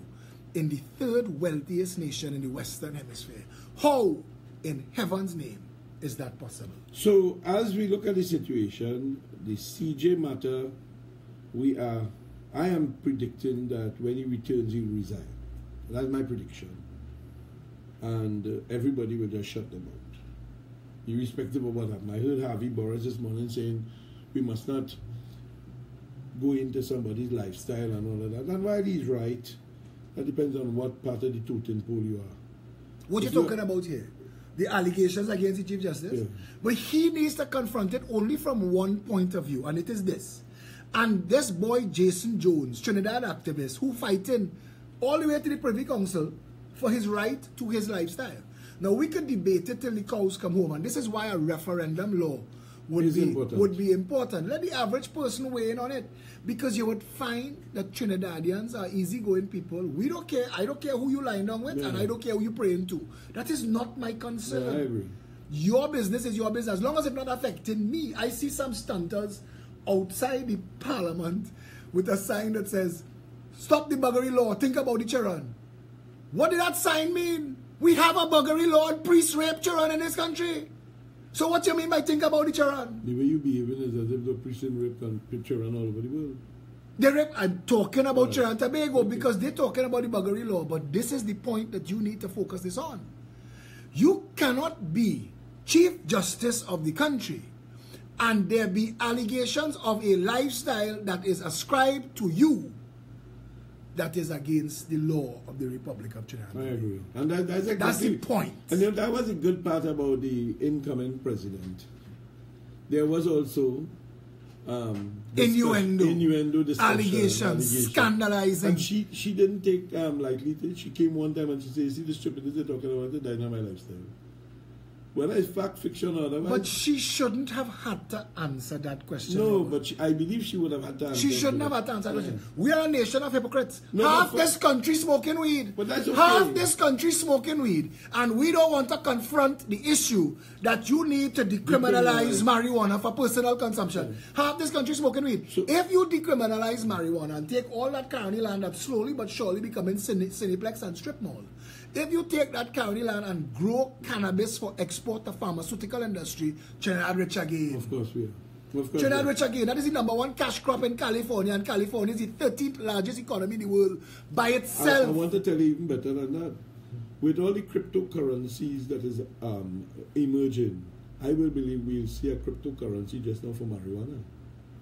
In the 3rd wealthiest nation in the Western Hemisphere. How, in heaven's name, is that possible? So, as we look at the situation, the CJ matter, I am predicting that when he returns, he will resign. That's my prediction. And everybody will just shut them out, irrespective of what happened. I heard Harvey Boris this morning saying we must not go into somebody's lifestyle and all of that. And while he's right, that depends on what part of the totem pole you are. What you're talking about here? The allegations against the Chief Justice? Yeah. But he needs to confront it only from one point of view, and it is this. And this boy, Jason Jones, Trinidad activist, who fighting all the way to the Privy Council for his right to his lifestyle. Now, we could debate it till the cows come home, and this is why a referendum law would be important. Let the average person weigh in on it, because you would find that Trinidadians are easygoing people. We don't care. I don't care who you lie down with, and I don't care who you praying to. That is not my concern. Yeah, I agree. Your business is your business, as long as it's not affecting me. I see some stunters outside the parliament with a sign that says, "Stop the buggery law, think about the children." What did that sign mean? We have a buggery law and priest rape children in this country. So what do you mean by think about the children? The way you behaving is as if the priest rape children all over the world. I'm talking about Trinidad and Tobago because they're talking about the buggery law, but this is the point that you need to focus this on. You cannot be Chief Justice of the country and there be allegations of a lifestyle that is ascribed to you that is against the law of the Republic of Trinidad. I agree. And that's the point. And that was a good part about the incoming president. There was also innuendo discussion, allegations, scandalizing. And she didn't take lightly. She came one time and she said, "See the stupidity they're talking about, the dynamite lifestyle." Whether it's fact, fiction, or otherwise. But she shouldn't have had to answer that question. No, but I believe she would have had to answer. She shouldn't have had to answer that question. We are a nation of hypocrites. Half this country smoking weed. But that's okay. Half this country smoking weed. And we don't want to confront the issue that you need to decriminalize marijuana for personal consumption. Half this country smoking weed. So, if you decriminalize marijuana and take all that county land that's slowly but surely becoming Cineplex and strip mall, if you take that county land and grow cannabis for export to pharmaceutical industry, Trinidad rich again. Of course we are. Trinidad rich again. That is the #1 cash crop in California, and California is the 13th largest economy in the world by itself. I want to tell you even better than that. With all the cryptocurrencies that is emerging, I will believe we'll see a cryptocurrency just now for marijuana.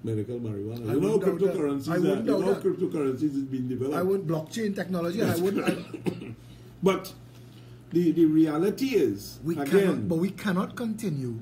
Medical marijuana. You know cryptocurrencies is being developed. I would blockchain technology. I wouldn't. But the reality is, we cannot continue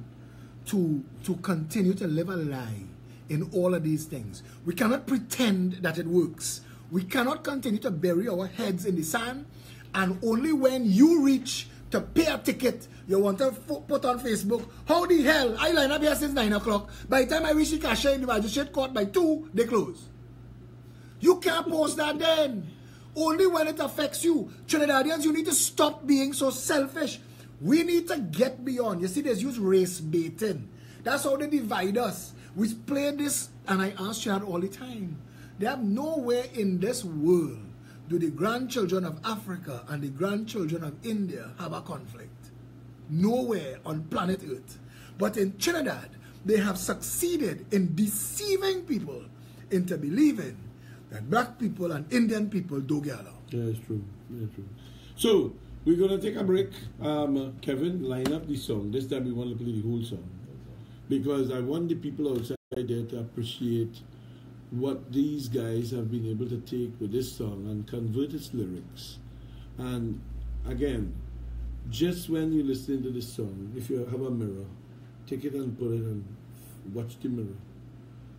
to continue to live a lie in all of these things. We cannot pretend that it works. We cannot continue to bury our heads in the sand, and only when you reach to pay a ticket, you want to put on Facebook, "How the hell? I line up here since 9 o'clock. By the time I reach the cashier in the magistrate court by 2, they close." You can't post that then. Only when it affects you. Trinidadians, you need to stop being so selfish. We need to get beyond. You see, there's used race baiting. That's how they divide us. We play this, and I ask Chad all the time. They have nowhere in this world do the grandchildren of Africa and the grandchildren of India have a conflict. Nowhere on planet Earth. But in Trinidad, they have succeeded in deceiving people into believing that black people and Indian people do get along. Yeah, it's true. Yeah, true. So, we're going to take a break. Kevin, line up the song. This time we want to play the whole song. Because I want the people outside there to appreciate what these guys have been able to take with this song and convert its lyrics. And again, just when you listen to this song, if you have a mirror, take it and put it and watch the mirror.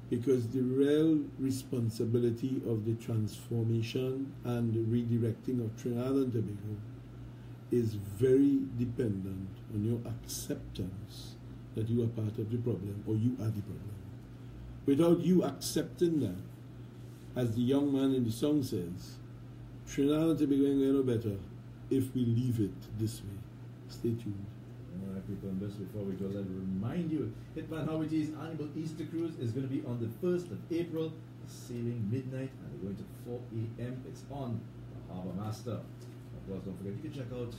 Because the real responsibility of the transformation and the redirecting of Trinidad and Tobago is very dependent on your acceptance that you are part of the problem or you are the problem. Without you accepting that, as the young man in the song says, Trinidad and Tobago ain't going no better if we leave it this way. Stay tuned. Alright, people, and just before we go, let me remind you, Hitman Howard G's annual Easter cruise is going to be on the 1st of April, sailing midnight, and we're going to 4 a.m. It's on the Harbour Master. Of course, don't forget, you can check out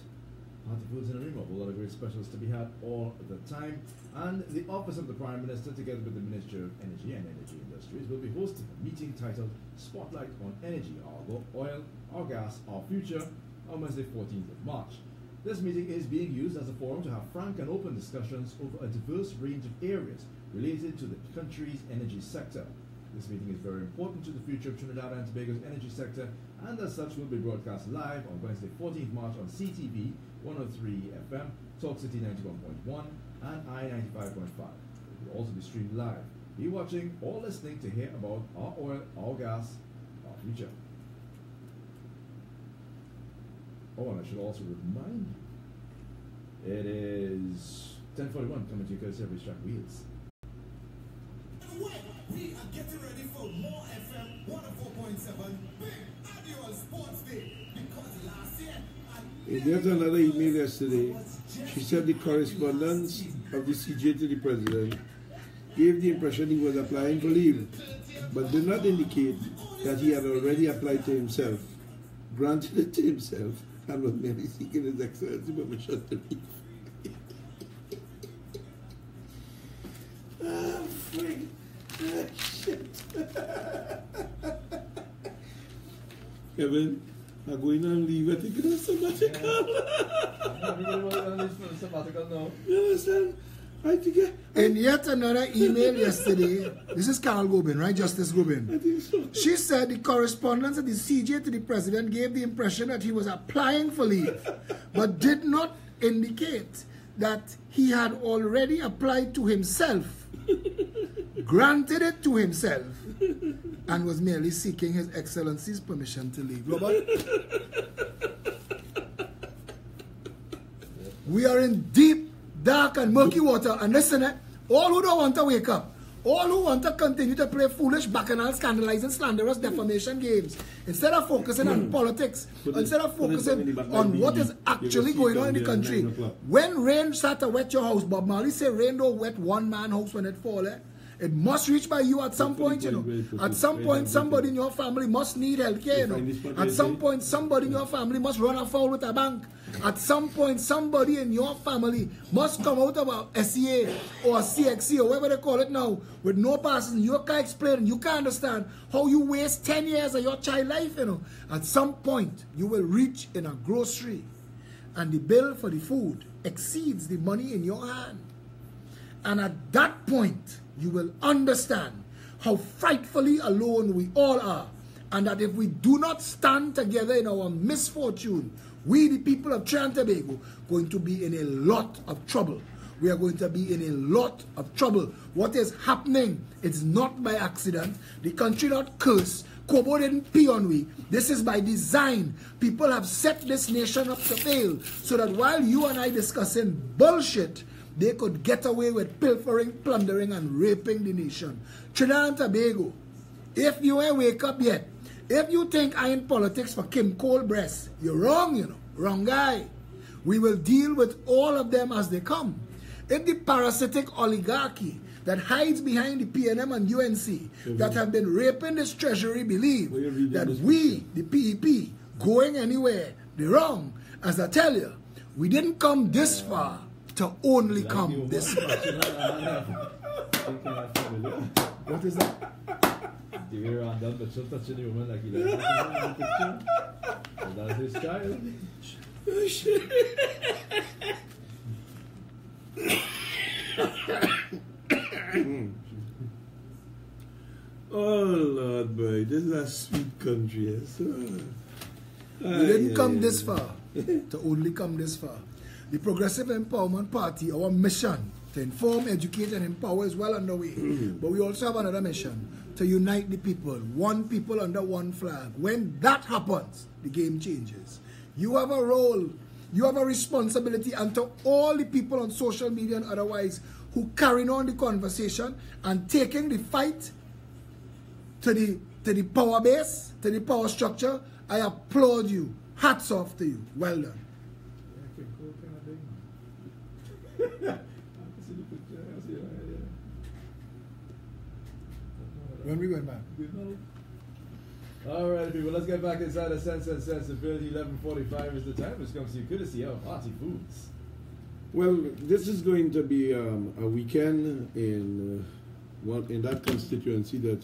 Party Foods in Arima, a lot of great specials to be had all the time. And the Office of the Prime Minister, together with the Ministry of Energy and Energy Industries, will be hosting a meeting titled Spotlight on Energy, Our Oil, Our Gas, Our Future, on Wednesday, 14th of March. This meeting is being used as a forum to have frank and open discussions over a diverse range of areas related to the country's energy sector. This meeting is very important to the future of Trinidad and Tobago's energy sector, and as such will be broadcast live on Wednesday, 14th March on CTV 103 FM, Talk City 91.1, and I-95.5. It will also be streamed live. Be watching or listening to hear about our oil, our gas, our future. Oh, and I should also remind you, it is 10:41 coming to you courtesy of Racetrack Wheels. We are getting ready for more FM 104.7 Big Annual Sports Day because last year. In yet another email yesterday, she said the correspondence of the CJ to the president gave the impression he was applying for leave, but did not indicate that he had already applied to himself, granted it to himself, and was merely seeking His Excellency permission to leave. Ah, frig. Ah, shit. Kevin, I'm going on leave. I think it's sabbatical. Sabbatical now. You understand? I think in yet another email yesterday, this is Carol Gobin, right? Justice Gobin. I think so. She said the correspondence of the CJ to the president gave the impression that he was applying for leave, but did not indicate that he had already applied to himself, granted it to himself, and was merely seeking His Excellency's permission to leave. Robert? We are in deep, dark and murky water, and listen, all who don't want to wake up, all who want to continue to play foolish, bacchanal, scandalizing, slanderous defamation games, instead of focusing on politics, instead of focusing on what is actually going on in the country. When rain start to wet your house, Bob Marley say rain don't wet one man house when it fall. It must reach by you at some point, you know. At some point, somebody in your family must need health care, you know. At some point, somebody in your family must run afoul with a bank. At some point, somebody in your family must come out of a SEA or a CXC or whatever they call it now with no passes. You can't explain, you can't understand how you waste 10 years of your child life, you know. At some point, you will reach in a grocery and the bill for the food exceeds the money in your hand. And at that point, you will understand how frightfully alone we all are, and that if we do not stand together in our misfortune, we, the people of Trinidad and Tobago, going to be in a lot of trouble. We are going to be in a lot of trouble. What is happening, it's not by accident. The country not cursed. Kobo didn't pee on we. This is by design. People have set this nation up to fail, so that while you and I discussing bullshit, they could get away with pilfering, plundering, and raping the nation. Trinidad and Tobago, if you ain't wake up yet, if you think I in politics for Kim Cole breast, you're wrong, you know. Wrong guy. We will deal with all of them as they come. If the parasitic oligarchy that hides behind the PNM and UNC that have been raping this treasury believe that we, the PEP, going anywhere, they're wrong. As I tell you, we didn't come this far to only come this far. What is that? The way around done, but she'll touch any woman like he does. That's his child. Oh Lord, boy, this is a sweet country. So, we didn't come this far to only come this far. The Progressive Empowerment Party, our mission to inform, educate, and empower is well underway. But we also have another mission, to unite the people, one people under one flag. When that happens, the game changes. You have a role, you have a responsibility, and to all the people on social media and otherwise who carrying on the conversation and taking the fight to the power base, to the power structure, I applaud you. Hats off to you. Well done. When we going back? All right, people, let's get back inside the Sense and Sensibility. 11:45 is the time. This comes to you courtesy of Hearty Foods. well, this is going to be a weekend in that constituency that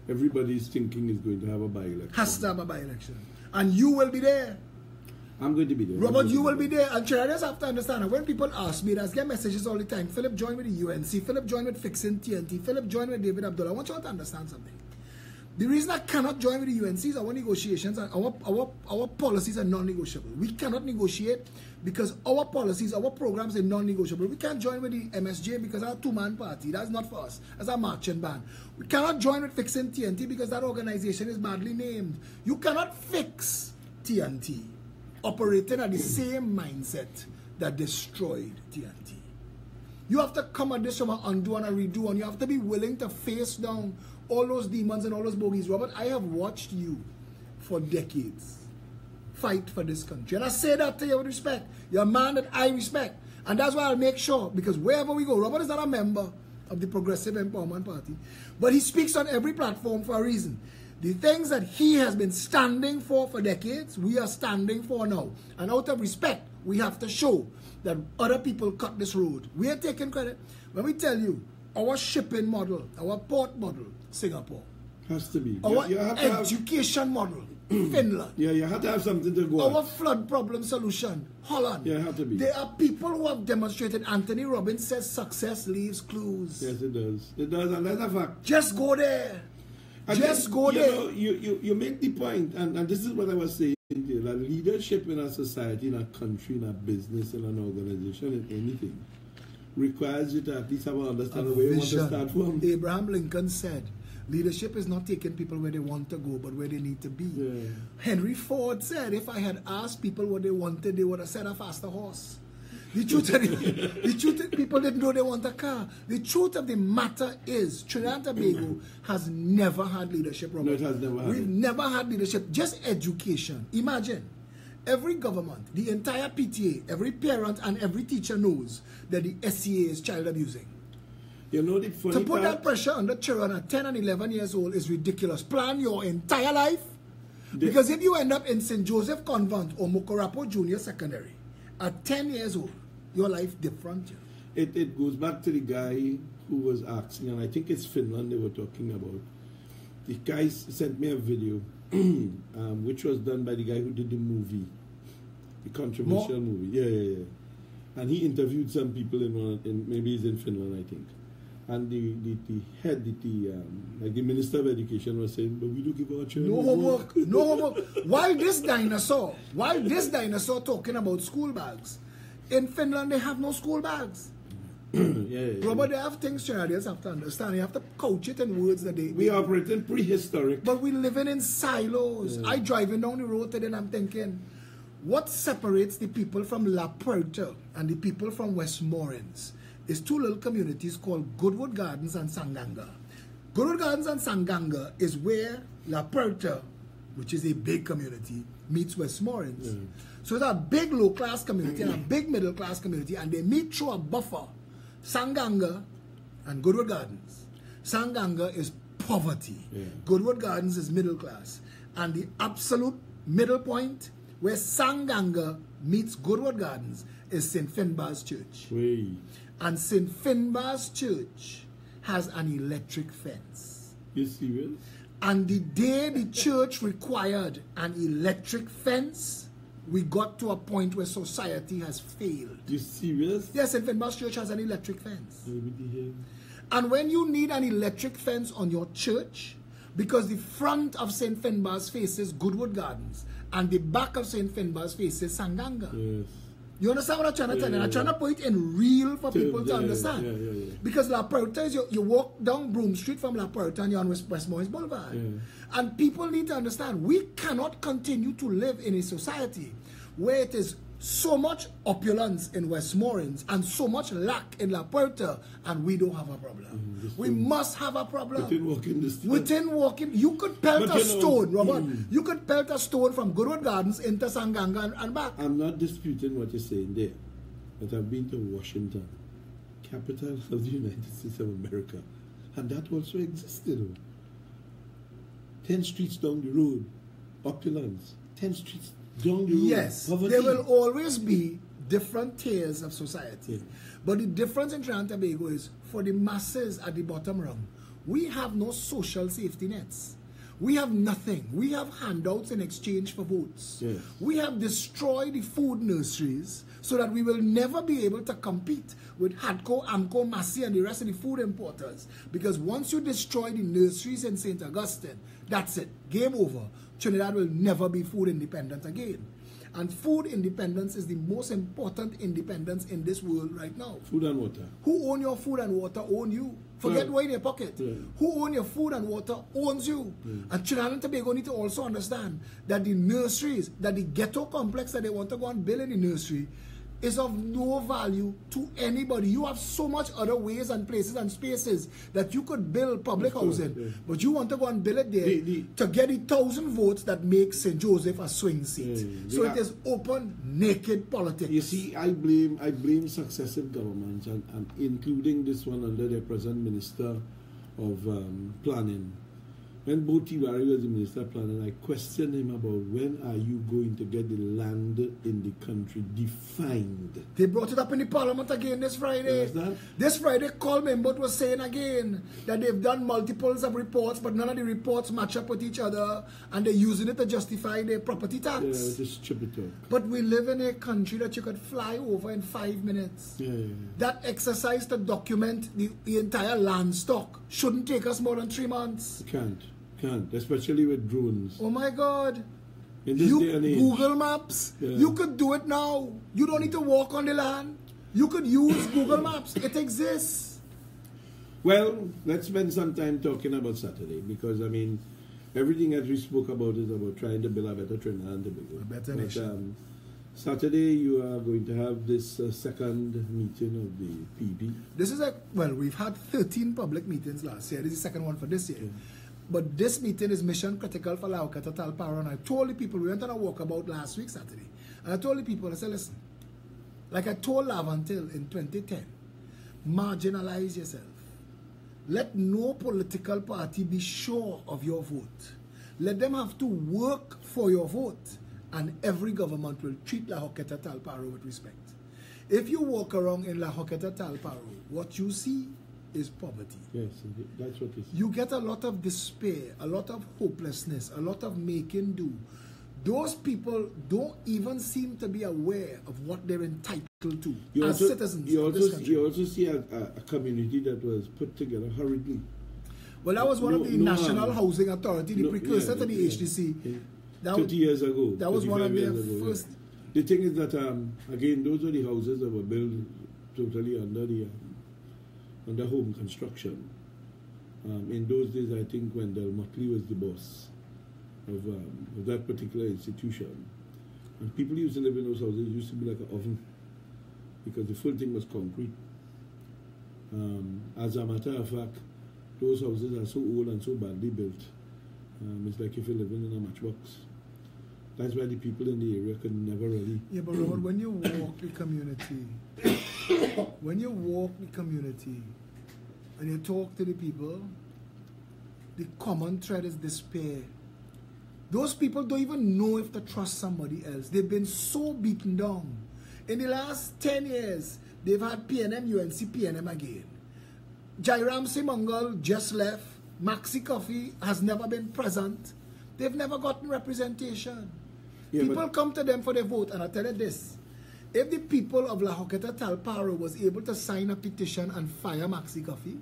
everybody's thinking is going to have a by-election. Has to have a by-election. And you will be there. I'm going to be there. Robert, you will be there. And Trinidadians have to understand, when people ask me, I get messages all the time, Philip joined with the UNC, Philip joined with Fixing TNT, Philip joined with David Abdullah. I want you all to understand something. The reason I cannot join with the UNC is our negotiations and our policies are non-negotiable. We cannot negotiate because our policies, our programs are non-negotiable. We can't join with the MSJ because our two-man party. That's not for us. That's our marching band. We cannot join with Fixing TNT because that organization is badly named. You cannot fix TNT operating at the same mindset that destroyed TNT. You have to come at this from an undo and a redo, and you have to be willing to face down all those demons and all those bogeys. Robert, I have watched you for decades fight for this country. And I say that to you with respect. You're a man that I respect. And that's why I'll make sure, because wherever we go, Robert is not a member of the Progressive Empowerment Party, but he speaks on every platform for a reason. The things that he has been standing for decades, we are standing for now. And out of respect, we have to show that other people cut this road. We are taking credit. When we tell you, our shipping model, our port model, Singapore. Has to be. Our education model, Finland. Yeah, you have to have something to go Our on. flood problem solution, Holland. Yeah, it have to be. There are people who have demonstrated. Anthony Robbins says success leaves clues. Yes, it does. It does, and that's a fact. Just go there. Just go you there. Know, you make the point, and this is what I was saying to you, that leadership in a society, in a country, in a business, in an organization, in anything, requires you to at least have an understanding of where you want to start from. Abraham Lincoln said, leadership is not taking people where they want to go, but where they need to be. Yeah. Henry Ford said, if I had asked people what they wanted, they would have said a faster horse. The truth is, people didn't know they want a car. The truth of the matter is, Trinidad and Tobago has never had leadership, Robert. No, it has never had We've it. never had leadership, just education. Imagine, every government, the entire PTA, every parent and every teacher knows that the SCA is child abusing. You know the funny To put part? that pressure on the children at 10 and 11 years old is ridiculous. Plan your entire life. Because if you end up in St. Joseph Convent or Mokorapo Junior Secondary at 10 years old, your life different. It goes back to the guy who was asking, and I think it's Finland they were talking about. The guy sent me a video, which was done by the guy who did the movie, the controversial movie. Yeah. And he interviewed some people maybe he's in Finland, I think. And the head, like the Minister of Education was saying, but we don't give our children No homework. Why this dinosaur talking about school bags? In Finland, they have no school bags. yeah. Robert, they have things Trinidadians have to understand. You have to couch it in words that We operate in prehistoric. But we're living in silos. Yeah. I driving down the road today and I'm thinking, what separates the people from La Puerta and the people from Westmoreland is two little communities called Goodwood Gardens and Sanganga. Goodwood Gardens and Sanganga is where La Puerta, which is a big community, meets Westmoreland. Yeah. So it's a big low-class community and a big middle-class community, and they meet through a buffer, Sanganga and Goodwood Gardens. Sanganga is poverty. Yeah. Goodwood Gardens is middle class. And the absolute middle point where Sanganga meets Goodwood Gardens is St. Finbar's Church. Way. And St. Finbar's Church has an electric fence. You serious? And the day the church required an electric fence, we got to a point where society has failed. You serious? Yes, St. Finbar's Church has an electric fence. Yeah. And when you need an electric fence on your church, because the front of St. Finbar's faces Goodwood Gardens, and the back of St. Finbar's faces Sanganga. Yes. You understand what I'm trying to tell you? I'm trying to put it in real for people to understand. Yeah. Because La Puerta is, you walk down Broome Street from La Puerta and you're on Westmoreland Boulevard. Yeah. And people need to understand, we cannot continue to live in a society where it is so much opulence in Westmoreland and so much lack in La Puerta, and we don't have a problem. We must have a problem. Within walking, you could pelt a stone, Robert. You could pelt a stone from Goodwood Gardens into Sanganga and back. I'm not disputing what you're saying there, but I've been to Washington, capital of the United States of America, and that also existed. 10 streets down the road, opulence. 10 streets down the road. Yes, poverty. there will always be different tiers of society. Yeah. But the difference in Trinidad and Tobago is, for the masses at the bottom rung, we have no social safety nets. We have nothing. We have handouts in exchange for votes. Yes. We have destroyed the food nurseries so that we will never be able to compete with Hadco, Amco, Massey, and the rest of the food importers. Because once you destroy the nurseries in St. Augustine, that's it. Game over. Trinidad will never be food independent again. And food independence is the most important independence in this world right now. Food and water. Who own your food and water own you. Forget Yeah. what in your pocket. Yeah. Who own your food and water owns you. And Trinidad and Tobago need to also understand that the nurseries, that the ghetto complex that they want to go and build in the nursery is of no value to anybody. You have so much other ways and places and spaces that you could build public housing, but you want to go and build it there to get the 1,000 votes that make St. Joseph a swing seat. So it is open, naked politics. You see, I blame successive governments, and including this one under the present Minister of Planning. When Boti Wari was the Minister of Planning, I questioned him about when are you going to get the land in the country defined. They brought it up in the Parliament again this Friday. This Friday, Coleman was saying again that they've done multiples of reports, but none of the reports match up with each other, and they're using it to justify their property tax. Yeah, just stupid talk. But we live in a country that you could fly over in 5 minutes. That exercise to document the entire land stock shouldn't take us more than 3 months. It can't, especially with drones. Oh my God. In this day and age. Google Maps, you could do it now. You don't need to walk on the land. You could use Google Maps. It exists. Well, let's spend some time talking about Saturday, because I mean, everything that we spoke about is about trying to build a better Trinidad and Tobago. A better nation. Saturday, you are going to have this second meeting of the PB. This is we've had 13 public meetings last year. This is the second one for this year. But this meeting is mission critical for La Horquetta Talparo. And I told the people, we went on a walkabout last week, Saturday. And I told the people, I said, listen, like I told Lavantil in 2010, marginalize yourself. Let no political party be sure of your vote. Let them have to work for your vote. And every government will treat La Horquetta Talparo with respect. If you walk around in La Horquetta Talparo, what you see is poverty. Yes, that's what it is. You get a lot of despair, a lot of hopelessness, a lot of making do. Those people don't even seem to be aware of what they're entitled to as citizens of this country. You also see a community that was put together hurriedly. Well, that was one of the National Housing Authority, the precursor to the HDC. 30 years ago. That was one of their first. The thing is that, again, those were the houses that were built totally under home construction. In those days, I think Wendell Motley was the boss of that particular institution. And people used to live in those houses. It used to be like an oven, because the full thing was concrete. As a matter of fact, those houses are so old and so badly built. It's like if you're living in a matchbox. That's why the people in the area could never really... Yeah, but Robert, when you walk the community, and you talk to the people, the common thread is despair. Those people don't even know if to trust somebody else. They've been so beaten down. In the last 10 years, they've had PNM, UNC, PNM again. Jairam Simangal just left. Maxi Coffee has never been present. They've never gotten representation. Yeah, people come to them for their vote, and I tell you this. If the people of La Horquetta Talparo was able to sign a petition and fire Maxi Coffee,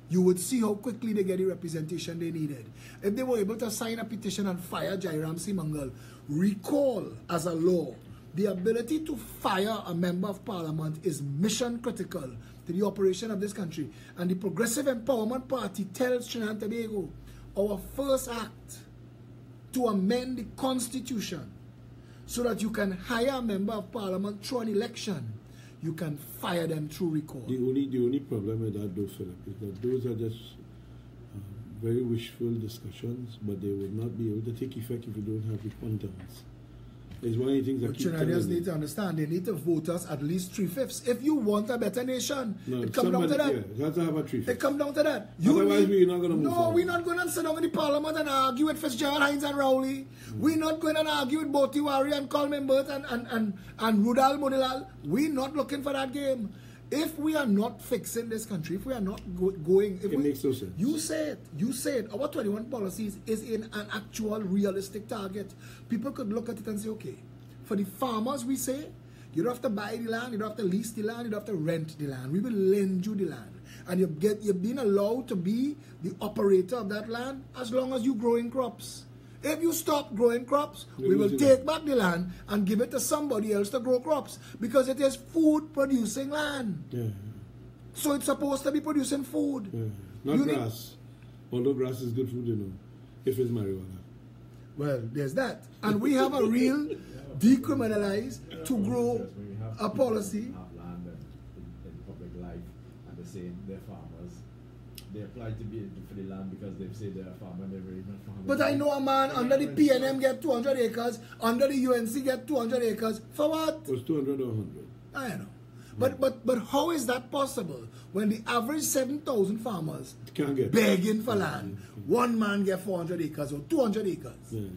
you would see how quickly they get the representation they needed. If they were able to sign a petition and fire Jairam Simangal, recall as a law, the ability to fire a member of parliament is mission critical to the operation of this country. And the Progressive Empowerment Party tells Trinidad and Tobago, our first act to amend the constitution so that you can hire a member of parliament through an election, you can fire them through recall. The only problem with that, though, Philip, is that those are just very wishful discussions, but they will not be able to take effect if you don't have the contents. It's one of the things that Trinidadians need to understand. They need to vote us at least 3/5. If you want a better nation, it comes down to that. Yeah, you have to have a 3/5. It comes down to that. Otherwise, we're not going to move forward. No, we're not going to sit down in the parliament and argue with Fitzgerald Hines and Rowley. We're not going to argue with Boti Wari and Coleman Burt and Rudal Munilal. We're not looking for that game. If we are not fixing this country, if we are not going... It makes no sense. You say it. Our 21 policies is in an actual realistic target. People could look at it and say, okay, for the farmers, we say, you don't have to buy the land, you don't have to lease the land, you don't have to rent the land. We will lend you the land. And you're being allowed to be the operator of that land as long as you're growing crops. If you stop growing crops, we will take back the land and give it to somebody else to grow crops, because it is food-producing land. Yeah. So it's supposed to be producing food. Yeah. Not grass. Although grass is good food, you know, if it's marijuana. Well, there's that. And we have a real decriminalized to grow have a policy. have land in public life, and they're saying they're farmers. They apply to be for the land because they've said they're a farmer and they're really not farmers. But I know a man under the PNM get 200 acres, under the UNC get 200 acres. For what? It was 200 or 100. I know. But how is that possible when the average 7,000 farmers Can't get begging for land, one man get 400 acres or 200 acres? Yeah.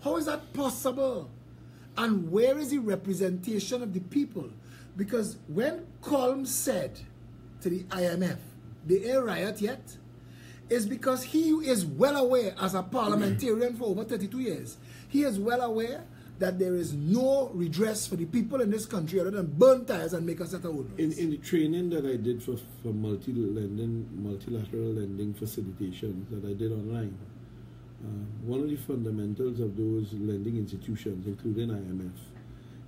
How is that possible? And where is the representation of the people? Because when Colm said to the IMF, they ain't riot yet, is because he is well aware, as a parliamentarian for over 32 years, he is well aware that there is no redress for the people in this country other than burn tires and make us set our own. In the training that I did for multilateral lending facilitation that I did online, one of the fundamentals of those lending institutions, including IMF,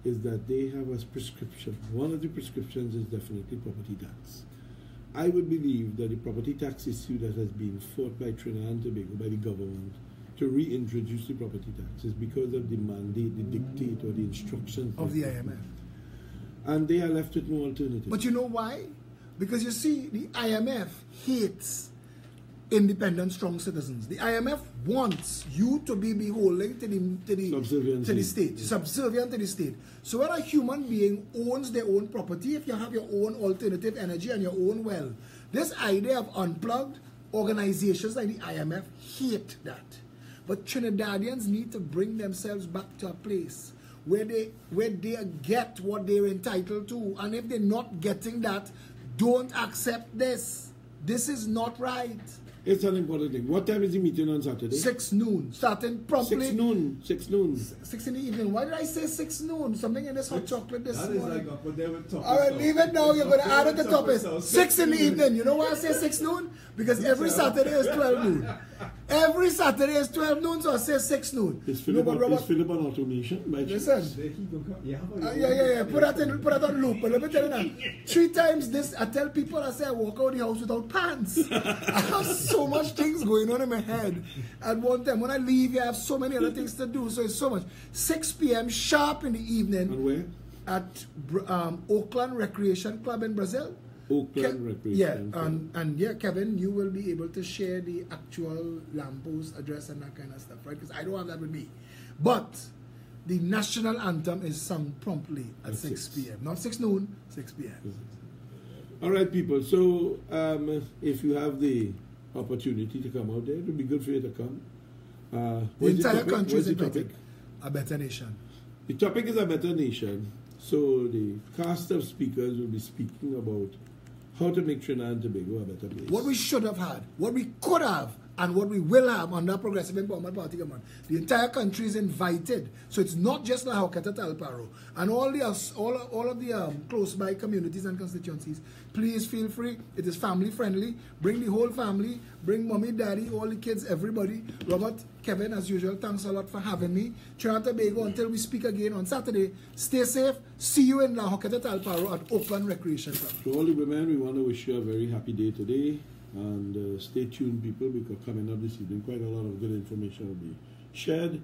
is that they have a prescription. One of the prescriptions is definitely property tax. I would believe that the property tax issue that has been fought by Trinidad and Tobago, by the government, to reintroduce the property tax is because of the mandate, the dictate, or the instructions of the IMF. And they are left with no alternative. But you know why? Because you see, the IMF hates independent, strong citizens. The IMF wants you to be beholden to the state, subservient to the state. So when a human being owns their own property, if you have your own alternative energy and your own wealth, this idea of unplugged organizations like the IMF hate that. But Trinidadians need to bring themselves back to a place where they get what they're entitled to. And if they're not getting that, don't accept this. This is not right. It's an important thing. What time is the meeting on Saturday? 6 noon. Starting promptly. 6 noon. 6 noon. 6 in the evening. Why did I say 6 noon? Something in this hot chocolate this morning. That is like up there with top. Alright, leave it now. You're going to add at the top. 6 in the evening. You know why I say 6 noon? Because every Saturday is 12 noon. Every Saturday is 12 noon, so I say 6 noon. Is Philip on automation? Listen. Yeah. Put that on loop. But let me tell you now. 3 times this, I tell people, I say I walk out the house without pants. I have so much things going on in my head at one time. When I leave, I have so many other things to do. So it's so much. 6 p.m. sharp in the evening. And where? At Oakland Recreation Club in Brazil. Oakland Recreation Club. And yeah, Kevin, you will be able to share the actual lamppost address and that kind of stuff, right? Because I don't have that with me. But the national anthem is sung promptly at 6 p.m. Not 6 noon, 6 p.m. All right, people. So if you have the opportunity to come out there, it would be good for you to come. The entire country is invited. A better nation. The topic is a better nation. So the cast of speakers will be speaking about how to make Trinidad and Tobago a better place. What we should have had, what we could have, and what we will have under Progressive Empowerment Party government. The entire country is invited. So it's not just La Joqueta, Talparo. And all of the close by communities and constituencies, please feel free. It is family friendly. Bring the whole family. Bring mommy, daddy, all the kids, everybody. Robert, Kevin, as usual, thanks a lot for having me. Trinidad and Tobago, until we speak again on Saturday. Stay safe. See you in La Joqueta, Talparo at Oakland Recreation Club. To all the women, we want to wish you a very happy day today. And stay tuned, people, because coming up this evening, quite a lot of good information will be shared.